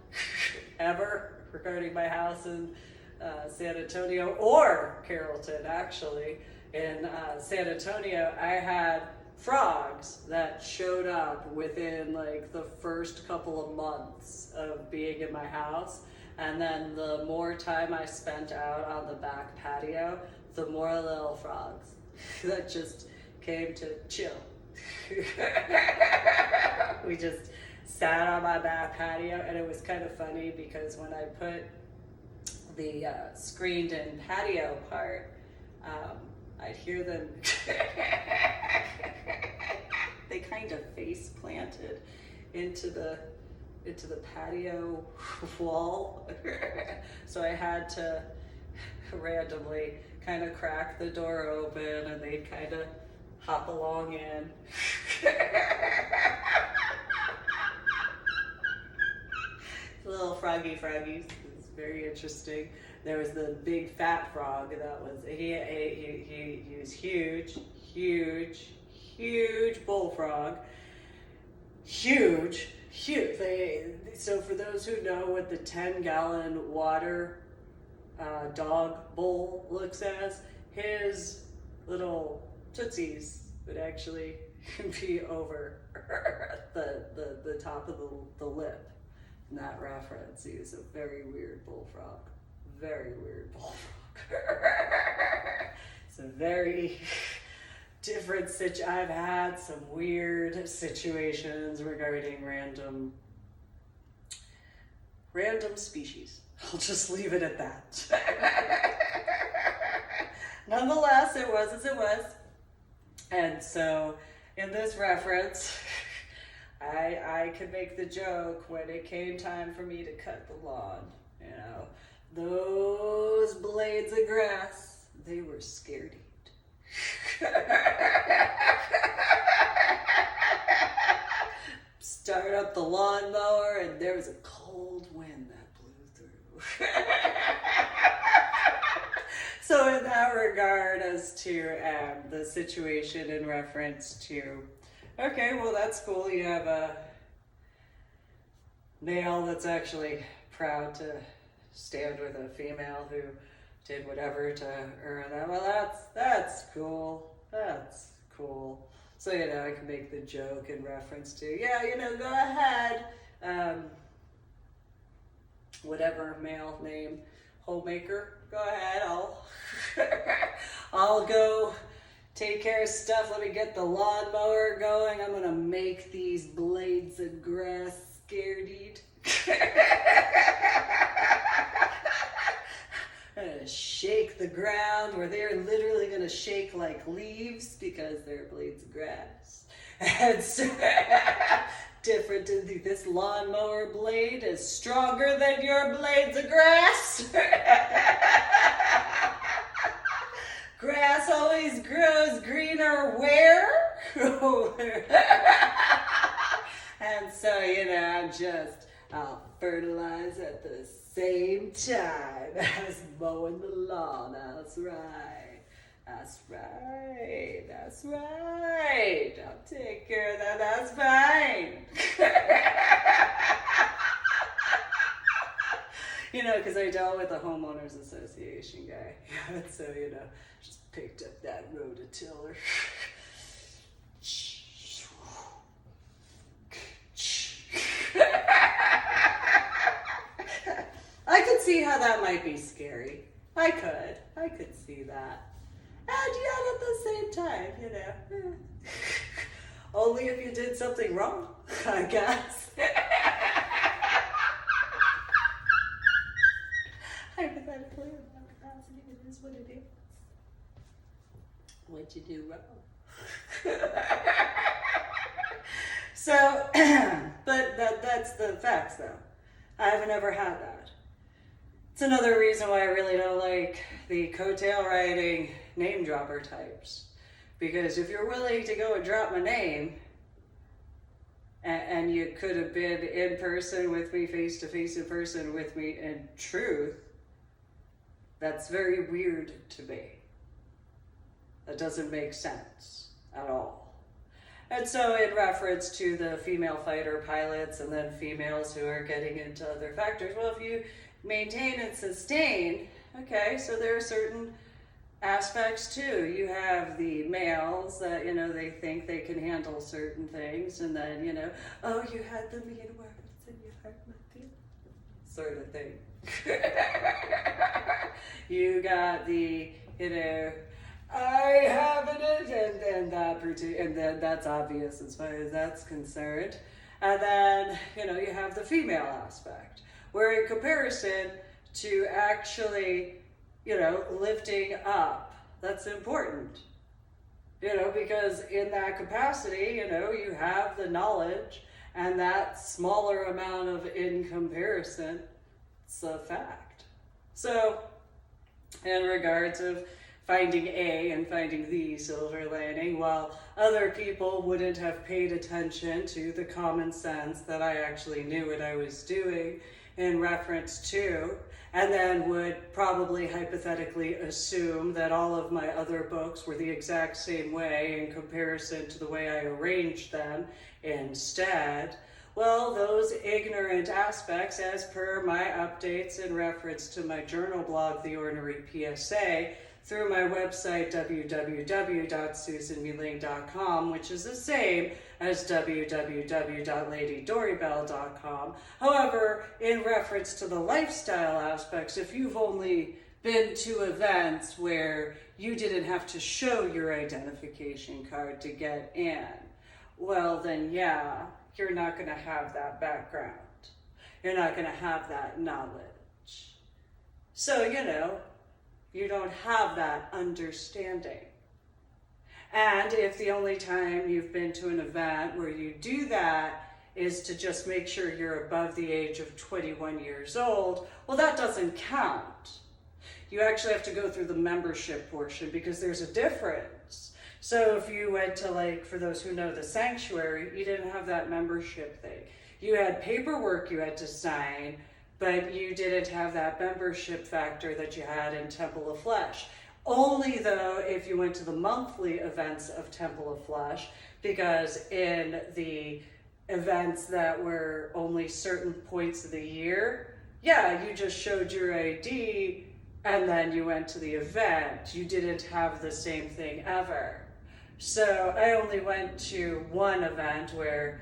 ever, regarding my house in San Antonio or Carrollton, actually. In San Antonio, I had frogs that showed up within like the first couple of months of being in my house. And then the more time I spent out on the back patio, the more little frogs that just came to chill. We just sat on my back patio, and it was kind of funny because when I put the screened in patio part, I'd hear them, they kind of face planted into the patio wall. So I had to randomly kind of crack the door open, and they'd kind of hop along in. Little froggies. It's very interesting. There was the big fat frog that was, he was huge bullfrog. Huge. So for those who know what the 10-gallon water dog bowl looks as, his little tootsies would actually be over the top of the lip. In that reference, he was a very weird bullfrog. It's a very different I've had some weird situations regarding random species. I'll just leave it at that. Nonetheless, it was as it was. And so, in this reference, I could make the joke when it came time for me to cut the lawn. You know, those blades of grass, they were scaredy. Start up the lawnmower, and there was a cold wind that blew through. So in that regard, as to the situation in reference to, okay, well, that's cool. You have a male that's actually proud to stand with a female who did whatever to earn that. Well, that's cool. That's cool. So, you know, I can make the joke in reference to, yeah, you know, go ahead. Whatever male name, homemaker, go ahead. I'll go take care of stuff. Let me get the lawnmower going. I'm gonna make these blades of grass scaredy. I'm gonna shake the ground where they're literally gonna shake like leaves because they're blades of grass. And so, different. This lawnmower blade is stronger than your blades of grass. Grass always grows greener where? And so, you know, I'll fertilize at the same time as mowing the lawn. That's right. I'll take care of that. That's fine. You know, because I dealt with the homeowners association guy. So, you know, just picked up that rototiller. I could see how that might be scary. I could see that. And yet at the same time, you know, only if you did something wrong, I guess. Hypothetically, in that capacity, it is what it is. What'd you do wrong? So, but that's the facts though. I haven't ever had that. It's another reason why I really don't like the coattail riding name dropper types. Because if you're willing to go and drop my name, and you could have been in person with me, face to face in person with me in truth, that's very weird to me. That doesn't make sense at all. And so in reference to the female fighter pilots and then females who are getting into other factors, well, if you maintain and sustain, okay, so there are certain aspects too. You have the males that, they think they can handle certain things, and then, oh, you had the mean words and you hurt my feelings, sort of thing. You got the, I have it, and then that's obvious as far as that's concerned. And then, you have the female aspect, where in comparison to actually, lifting up, that's important. Because in that capacity, you have the knowledge, and that smaller amount of in comparison, it's a fact. So, in regards of finding A and finding the silver lining, while other people wouldn't have paid attention to the common sense that I actually knew what I was doing in reference to, and then would probably hypothetically assume that all of my other books were the exact same way in comparison to the way I arranged them instead. Well, those ignorant aspects, as per my updates in reference to my journal blog, The Ornery PSA, through my website, www.susanmeling.com, which is the same as www.ladydorybell.com. However, in reference to the lifestyle aspects, if you've only been to events where you didn't have to show your identification card to get in, well then yeah, you're not going to have that background. You're not going to have that knowledge. So, you don't have that understanding. And if the only time you've been to an event where you do that is to just make sure you're above the age of 21 years old, well, that doesn't count. You actually have to go through the membership portion, because there's a difference. So if you went to, for those who know the sanctuary, you didn't have that membership thing. You had paperwork you had to sign, but you didn't have that membership factor that you had in Temple of Flesh. Only though if you went to the monthly events of Temple of Flesh, because in the events that were only certain points of the year, yeah, you just showed your ID and then you went to the event. You didn't have the same thing ever. So I only went to one event where,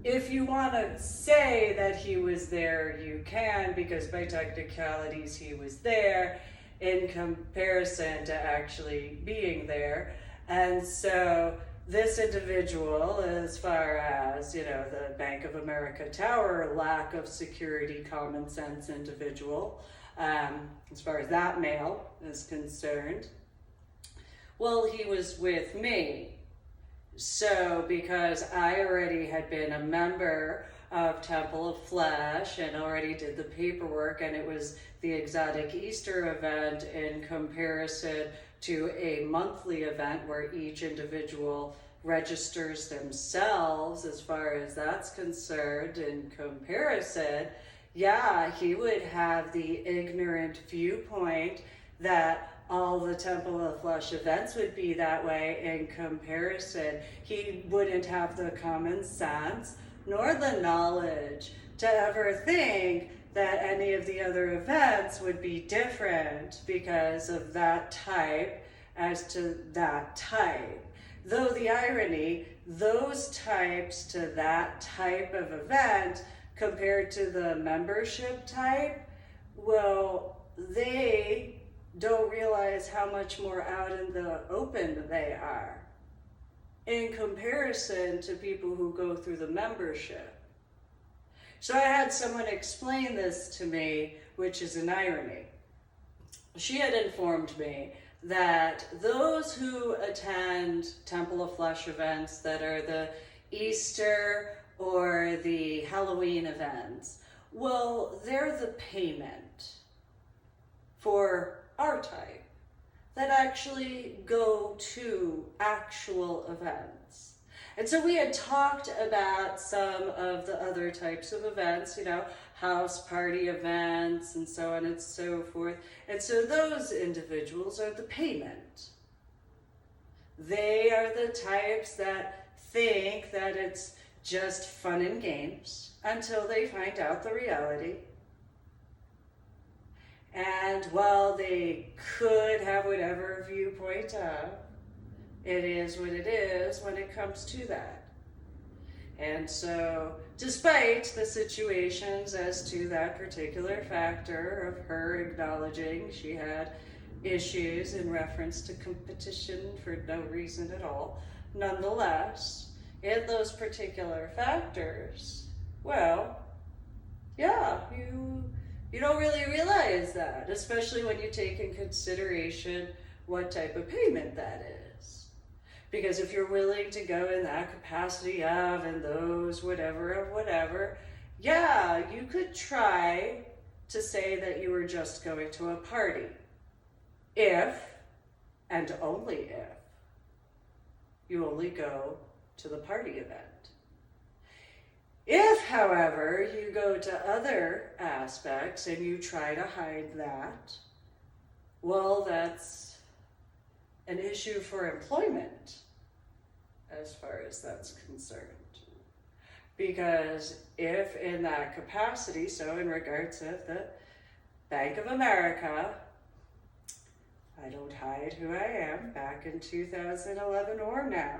if you want to say that he was there, you can, because by technicalities he was there in comparison to actually being there. And so this individual, as far as, the Bank of America Tower, lack of security, common sense individual, as far as that male is concerned, well, he was with me. So because I already had been a member of Temple of Flesh and already did the paperwork, and it was the exotic Easter event in comparison to a monthly event where each individual registers themselves, as far as that's concerned, in comparison, yeah, he would have the ignorant viewpoint that all the Temple of Flesh events would be that way in comparison. He wouldn't have the common sense nor the knowledge to ever think that any of the other events would be different because of that type as to that type. Though the irony, those types to that type of event compared to the membership type, well, they don't realize how much more out in the open they are in comparison to people who go through the membership. So I had someone explain this to me, which is an irony. She had informed me that those who attend Temple of Flesh events that are the Easter or the Halloween events, well, they're the payment for our type that actually go to actual events. And so we had talked about some of the other types of events, you know, house party events and so on and so forth. And so those individuals are the payment. They are the types that think that it's just fun and games until they find out the reality. And while they could have whatever viewpoint of, it is what it is when it comes to that. And so, despite the situations as to that particular factor of her acknowledging she had issues in reference to competition for no reason at all, nonetheless, in those particular factors, well, yeah, you don't really realize that, especially when you take in consideration what type of payment that is. Because if you're willing to go in that capacity of and those whatever, yeah, you could try to say that you were just going to a party. If, and only if, you only go to the party event. If, however, you go to other aspects and you try to hide that, well, that's an issue for employment as far as that's concerned. Because if in that capacity, so in regards of the Bank of America, I don't hide who I am back in 2011 or now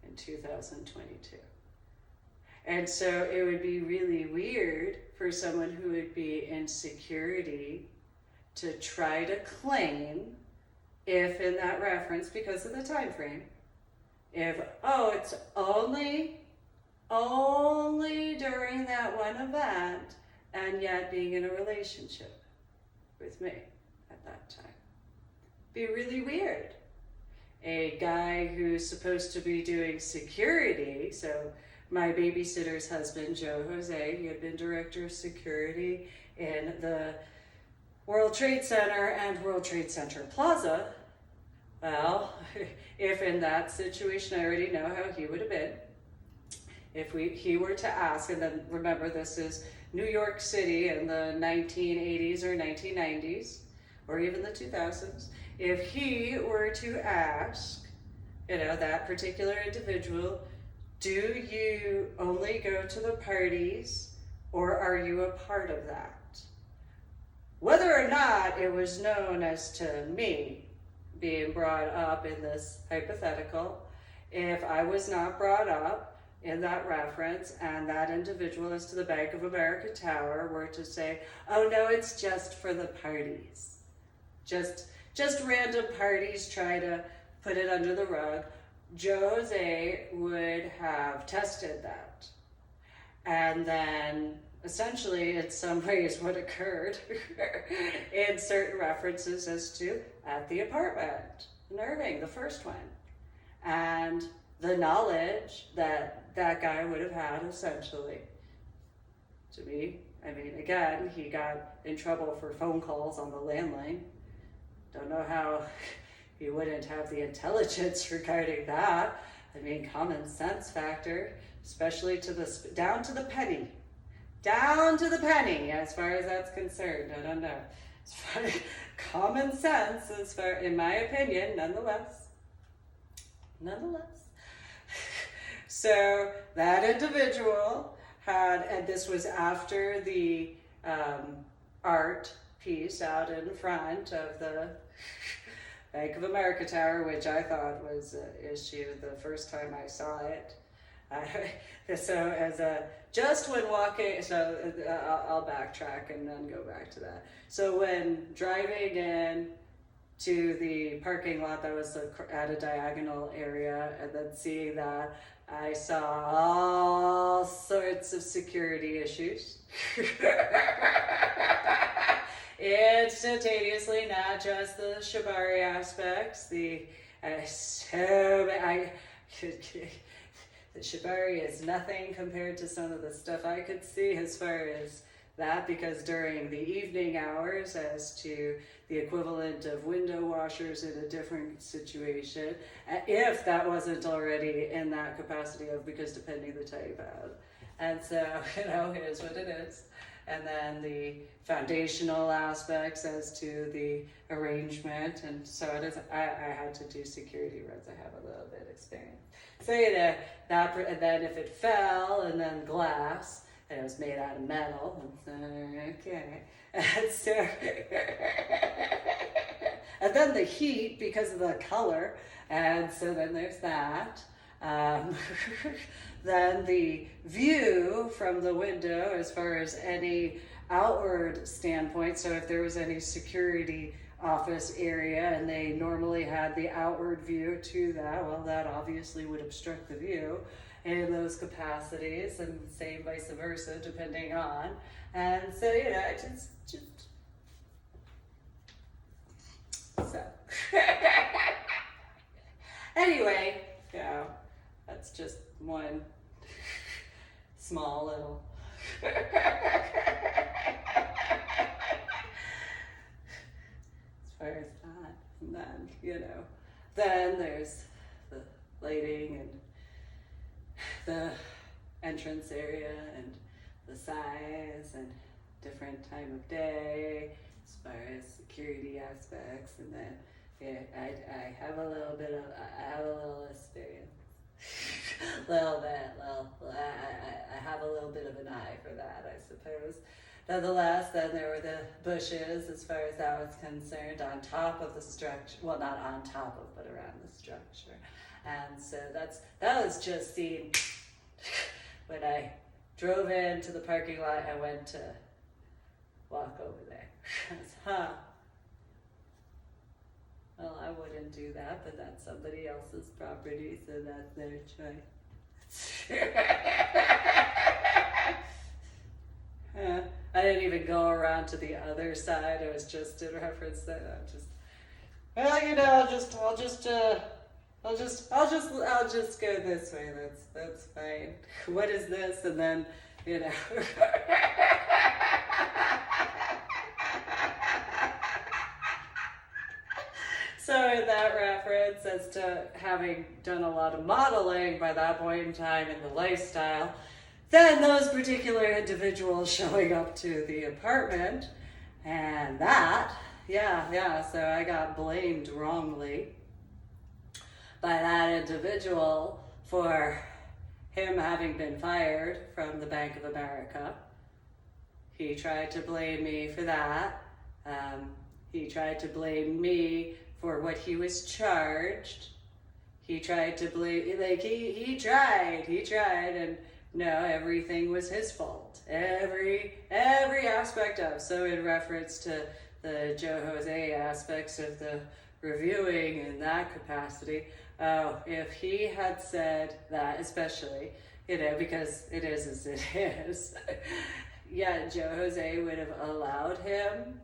in 2022. And so it would be really weird for someone who would be in security to try to claim, if in that reference, because of the time frame, if, oh, it's only during that one event, and yet being in a relationship with me at that time. Be really weird. A guy who's supposed to be doing security, so my babysitter's husband, Joe Jose, he had been director of security in the World Trade Center and World Trade Center Plaza. Well, if in that situation, I already know how he would have been. If he were to ask, and then remember this is New York City in the 1980s or 1990s, or even the 2000s, if he were to ask, you know, that particular individual, do you only go to the parties or are you a part of that? Whether or not it was known as to me being brought up in this hypothetical, if I was not brought up in that reference and that individual as to the Bank of America Tower were to say, oh no, it's just for the parties. Just random parties try to put it under the rug, Jose would have tested that. And then essentially in some ways what occurred in certain references as to at the apartment in Irving, the first one. And the knowledge that that guy would have had essentially to me, I mean, again, he got in trouble for phone calls on the landline. Don't know how he wouldn't have the intelligence regarding that. I mean, common sense factor, especially to the, down to the penny as far as that's concerned. I don't know. As far as common sense, as far, in my opinion, nonetheless. So that individual had, and this was after the art piece out in front of the Bank of America Tower, which I thought was an issue the first time I saw it. So as a, just when walking, so I'll backtrack and then go back to that. So when driving in to the parking lot that was at a diagonal area and then seeing that, I saw all sorts of security issues. Instantaneously, not just the shibari aspects, the shibari is nothing compared to some of the stuff I could see as far as that, because during the evening hours, as to the equivalent of window washers in a different situation, if that wasn't already in that capacity of, because depending the type of. And so, you know, it is what it is. And then the foundational aspects as to the arrangement. And so it is, I had to do security runs. I have a little bit of experience. So, you know, that, and then if it fell, and then glass, and it was made out of metal, and so, okay. And so, and then the heat because of the color, and so then there's that. Then the view from the window as far as any outward standpoint, so if there was any security office area and they normally had the outward view to that, well, that obviously would obstruct the view in those capacities, and same vice versa depending on. And so, you know, just so anyway, you know, that's just one small little as far as that. And then, you know, then there's the lighting and the entrance area and the size and different time of day as far as security aspects. And then, yeah, I have a little bit of, I have a little experience. I have a little bit of an eye for that, I suppose. Nonetheless, then there were the bushes as far as that was concerned on top of the structure, well, not on top of, but around the structure. And so that was just seen when I drove into the parking lot. I went to walk over there. I was, well, I wouldn't do that, but that's somebody else's property, so that's their choice. I didn't even go around to the other side. I was just in reference that I'm just, well, you know, I'll just go this way. That's fine. What is this? And then, you know. So in that reference, as to having done a lot of modeling by that point in time in the lifestyle, then those particular individuals showing up to the apartment, and that, so I got blamed wrongly by that individual for him having been fired from the Bank of America. He tried to blame me for that. He tried to blame me for what he was charged. He tried to blame, like he tried, and no, everything was his fault. Every aspect of. So in reference to the Joe Jose aspects of the reviewing in that capacity, if he had said that, especially, you know, because it is as it is, yeah, Joe Jose would have allowed him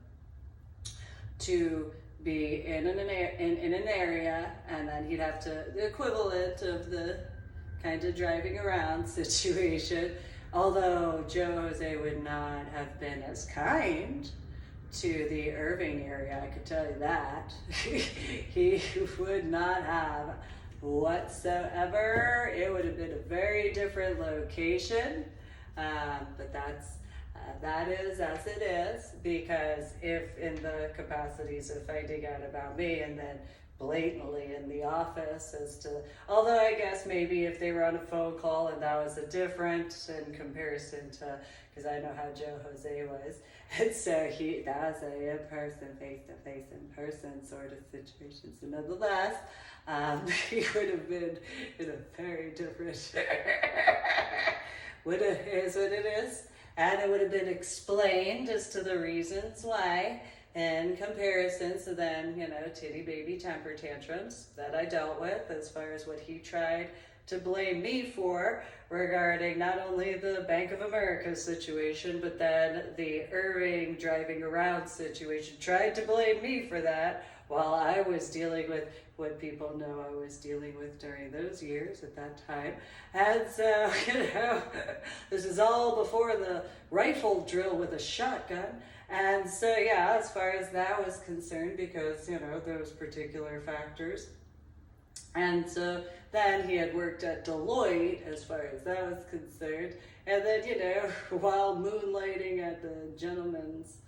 to be in an area, and then he'd have to, the equivalent of the kind of driving around situation, although Joe Jose would not have been as kind to the Irving area, I could tell you that. He would not have whatsoever. It would have been a very different location, but that is as it is, because if in the capacities of finding out about me and then blatantly in the office as to, although I guess maybe if they were on a phone call and that was a different in comparison to, because I know how Joe Jose was, and so that was a in-person, face-to-face, in-person sort of situation. So nonetheless, he would have been in a very different, it is what it is. And it would have been explained as to the reasons why in comparison. So then, you know, titty baby temper tantrums that I dealt with as far as what he tried to blame me for regarding not only the Bank of America situation, but then the Irving driving around situation. Tried to blame me for that while I was dealing with what people know I was dealing with during those years at that time. And so, this is all before the rifle drill with a shotgun. And so, yeah, as far as that was concerned, because, those particular factors. And so then he had worked at Deloitte as far as that was concerned. And then, while moonlighting at the gentleman's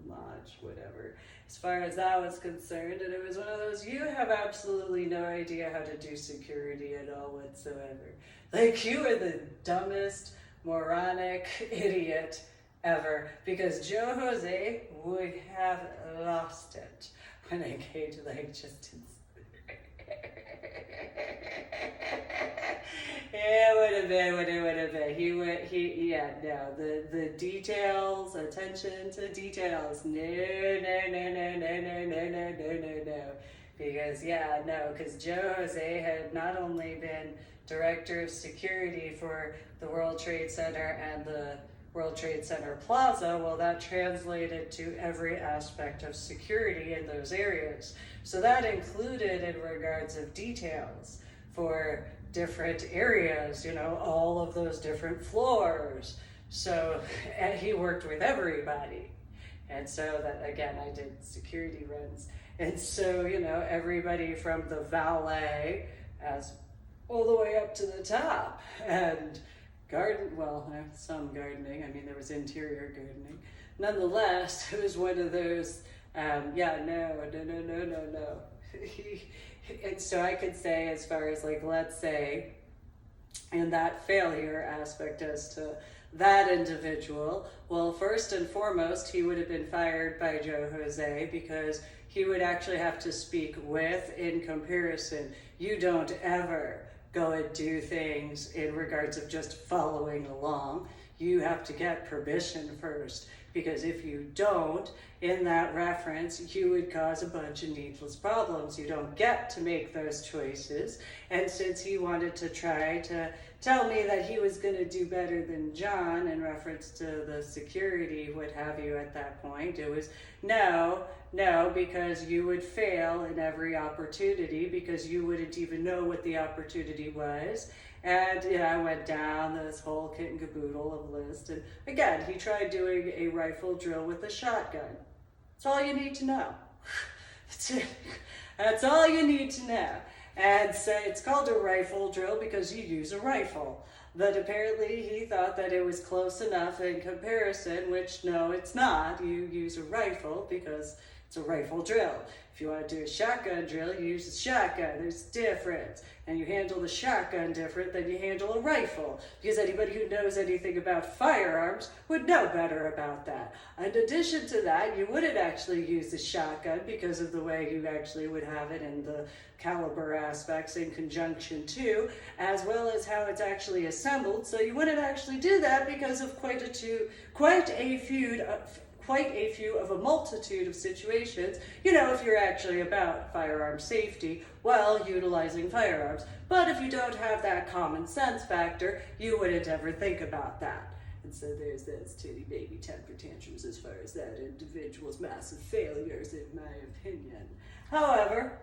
lodge, whatever, as far as that was concerned. And it was one of those, you have absolutely no idea how to do security at all whatsoever. Like, you are the dumbest, moronic idiot ever. Because Joe Jose would have lost it when it came to, just it would have been. The details, attention to details. No. Because Joe Jose had not only been director of security for the World Trade Center and the World Trade Center Plaza, well, that translated to every aspect of security in those areas. So that included in regards of details for different areas, all of those different floors. So and he worked with everybody. And so that, again, I did security runs. And so, everybody from the valet as all the way up to the top. And some gardening. I mean, there was interior gardening. Nonetheless, it was one of those, no. And so I could say, as far as let's say, in that failure aspect as to that individual, well, first and foremost, he would have been fired by Joe Jose because he would actually have to speak with, in comparison, you don't ever go and do things in regards of just following along. You have to get permission first, because if you don't, in that reference, you would cause a bunch of needless problems. You don't get to make those choices. And since he wanted to try to tell me that he was going to do better than John in reference to the security, what have you, at that point, it was no, because you would fail in every opportunity because you wouldn't even know what the opportunity was. And I went down this whole kit and caboodle of list. And again, he tried doing a rifle drill with a shotgun. That's all you need to know. That's it. That's all you need to know. And so it's called a rifle drill because you use a rifle. But apparently he thought that it was close enough in comparison, which no, it's not. You use a rifle because it's a rifle drill. If you want to do a shotgun drill, you use a shotgun. There's a difference. And you handle the shotgun different than you handle a rifle. Because anybody who knows anything about firearms would know better about that. In addition to that, you wouldn't actually use the shotgun because of the way you actually would have it in the caliber aspects in conjunction too, as well as how it's actually assembled. So you wouldn't actually do that because of quite a few of a multitude of situations, if you're actually about firearm safety while utilizing firearms. But if you don't have that common sense factor, you wouldn't ever think about that. And so there's those titty baby temper tantrums as far as that individual's massive failures, in my opinion. However,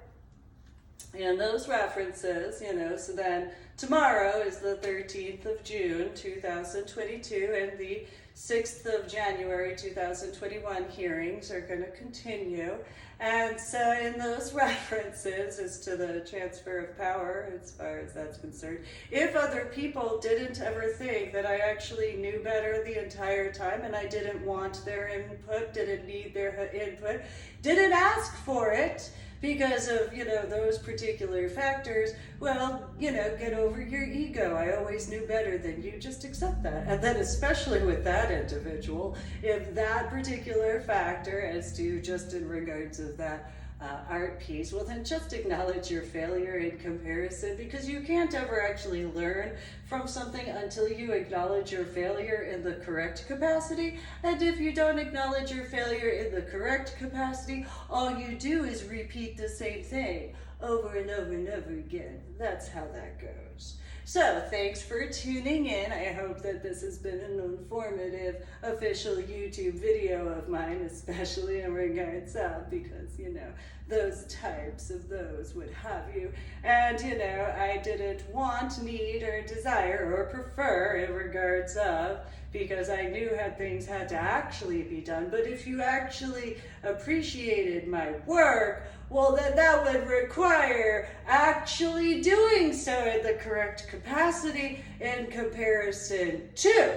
in those references, so then tomorrow is the 13th of June, 2022, and the 6th of January 2021 hearings are going to continue. And so in those references as to the transfer of power, as far as that's concerned, if other people didn't ever think that I actually knew better the entire time and I didn't want their input, didn't need their input, didn't ask for it, because of, those particular factors, well, get over your ego. I always knew better than you. Just accept that. And then especially with that individual, if that particular factor as to just in regards of that art piece, well then just acknowledge your failure in comparison, because you can't ever actually learn from something until you acknowledge your failure in the correct capacity. And if you don't acknowledge your failure in the correct capacity, all you do is repeat the same thing over and over and over again. That's how that goes. So thanks for tuning in. I hope that this has been an informative official YouTube video of mine, especially in regards of, because, you know, those types of those would have you. And, you know, I didn't want, need, or desire, or prefer in regards of, because I knew how things had to actually be done. But if you actually appreciated my work, well, then that would require actually doing so in the correct capacity in comparison to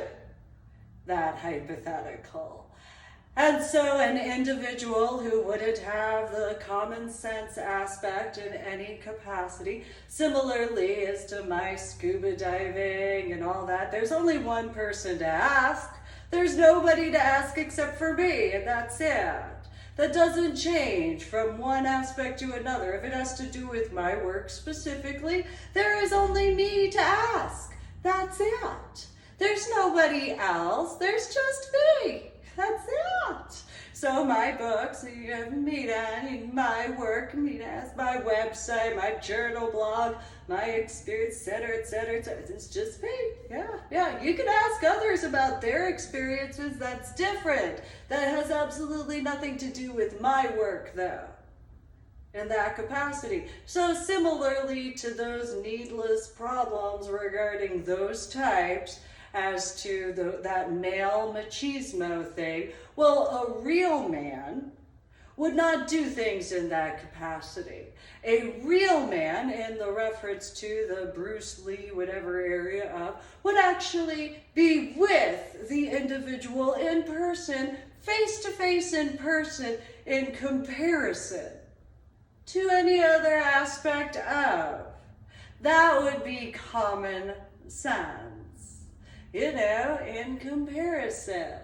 that hypothetical. And so an individual who wouldn't have the common sense aspect in any capacity, similarly as to my scuba diving and all that, there's only one person to ask. There's nobody to ask except for me, and that's it. That doesn't change from one aspect to another. If it has to do with my work specifically, there is only me to ask. That's it. There's nobody else. There's just me. That's it. So my books, you have me to, my work, me to ask, my website, my journal blog, my experience, etc., etc., etc. It's just me. Yeah. You can ask others about their experiences. That's different. That has absolutely nothing to do with my work, though, in that capacity. So similarly to those needless problems regarding those types, as to that male machismo thing, well, a real man would not do things in that capacity. A real man, in the reference to the Bruce Lee, whatever area of, would actually be with the individual in person, face to face in person, in comparison to any other aspect of. That would be common sense. You know, in comparison.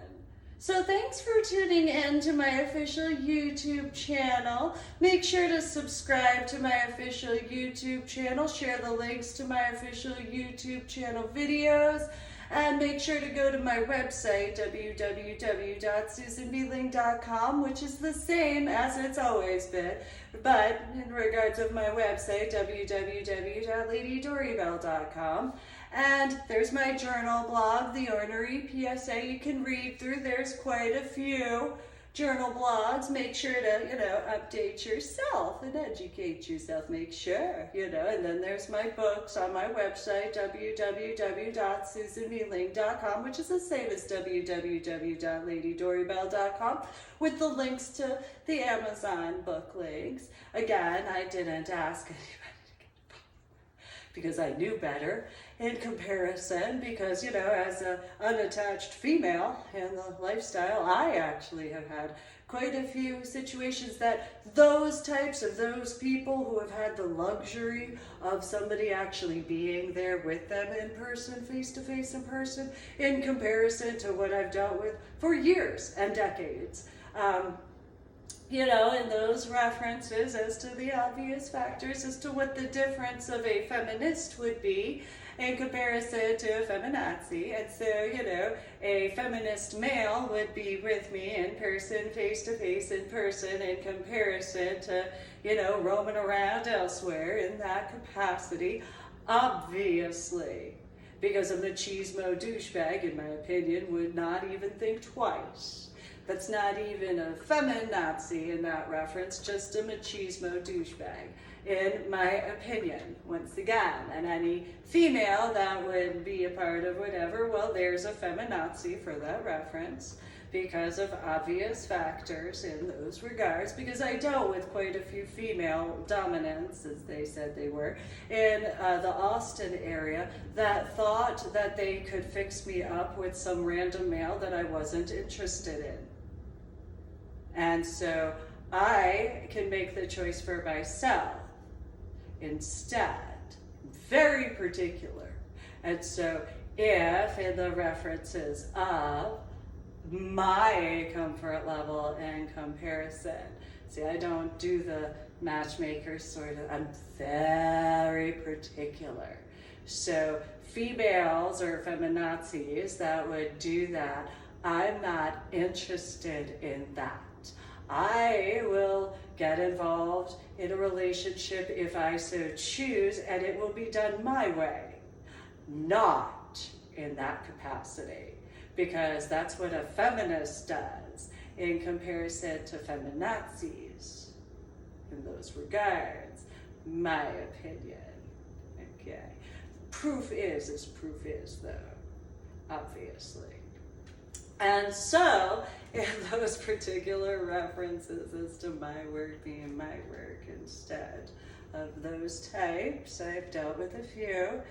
So thanks for tuning in to my official YouTube channel. Make sure to subscribe to my official YouTube channel, share the links to my official YouTube channel videos, and make sure to go to my website, www.susanbeeling.com, which is the same as it's always been, but in regards of my website, www.ladydoribell.com. And there's my journal blog, The Ornery PSA, you can read through. There's quite a few journal blogs. Make sure to, update yourself and educate yourself. Make sure, and then there's my books on my website, www.susanbeeling.com, which is the same as www.ladydoribell.com, with the links to the Amazon book links. Again, I didn't ask anybody because I knew better in comparison, because, as an unattached female in the lifestyle, I actually have had quite a few situations that those people who have had the luxury of somebody actually being there with them in person, face to face in person, in comparison to what I've dealt with for years and decades. And those references as to the obvious factors as to what the difference of a feminist would be in comparison to a feminazi. And so, a feminist male would be with me in person, face to face in person, in comparison to, roaming around elsewhere in that capacity, obviously. Because a machismo douchebag, in my opinion, would not even think twice. That's not even a feminazi in that reference, just a machismo douchebag, in my opinion, once again. And any female that would be a part of whatever, well, there's a feminazi for that reference, because of obvious factors in those regards, because I dealt with quite a few female dominants, as they said they were, in the Austin area, that thought that they could fix me up with some random male that I wasn't interested in. And so I can make the choice for myself instead, very particular. And so if in the references of my comfort level in comparison. See, I don't do the matchmaker sort of, I'm very particular. So females or feminazis that would do that, I'm not interested in that. I will get involved in a relationship if I so choose, and it will be done my way, not in that capacity, because that's what a feminist does in comparison to feminazis in those regards, my opinion. Okay. Proof is as proof is, though, obviously. And so, in those particular references as to my work being my work instead of those types, I've dealt with a few.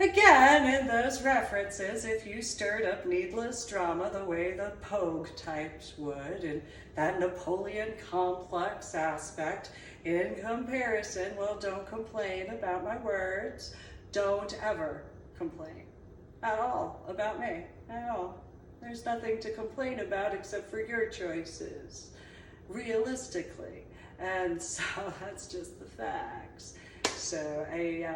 Again, in those references, if you stirred up needless drama the way the Pogue types would, and that Napoleon complex aspect in comparison, well, don't complain about my words. Don't ever complain at all about me, at all. There's nothing to complain about except for your choices, realistically. And so that's just the facts. So in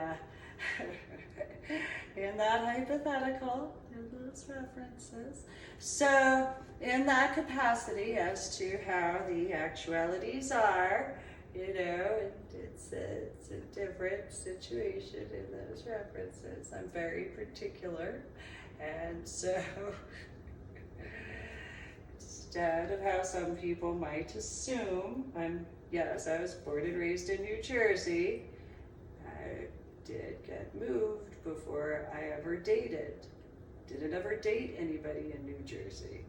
that hypothetical, in those references. So in that capacity as to how the actualities are, you know, it's a different situation in those references. I'm very particular. And so instead of how some people might assume, yes, I was born and raised in New Jersey. I did get moved before I ever dated. Didn't ever date anybody in New Jersey.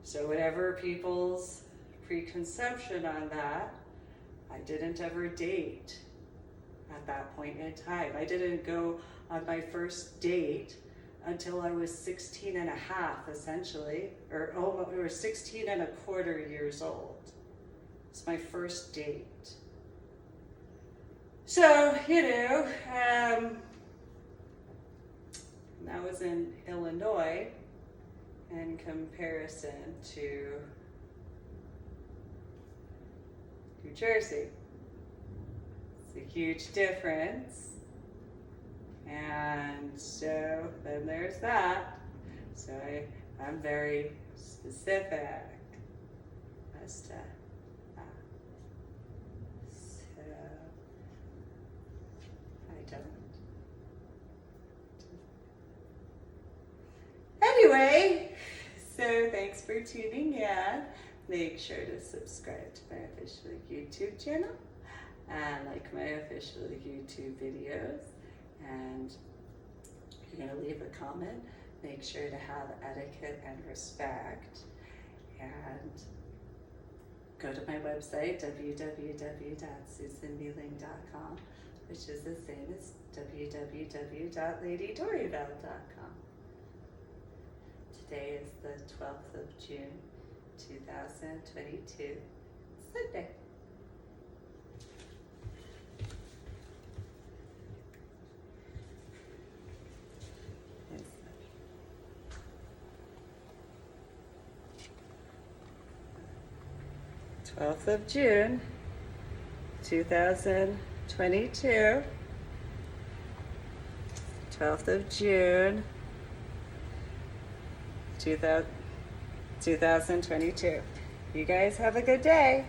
So whatever people's preconception on that, I didn't ever date at that point in time. I didn't go on my first date until I was 16 and a half, essentially, or 16 and a quarter years old. It's my first date. So, you know, that was in Illinois in comparison to New Jersey. It's a huge difference. And so then there's that. So I'm very specific as to that. So I don't. Anyway, so thanks for tuning in. Make sure to subscribe to my official YouTube channel and like my official YouTube videos. And if you're going to leave a comment, make sure to have etiquette and respect. And go to my website, www.susanmealing.com, which is the same as www.ladydoryville.com. Today is the 12th of June, 2022, Sunday. Twelfth of June, 2022. 12th of June, 2022. You guys have a good day.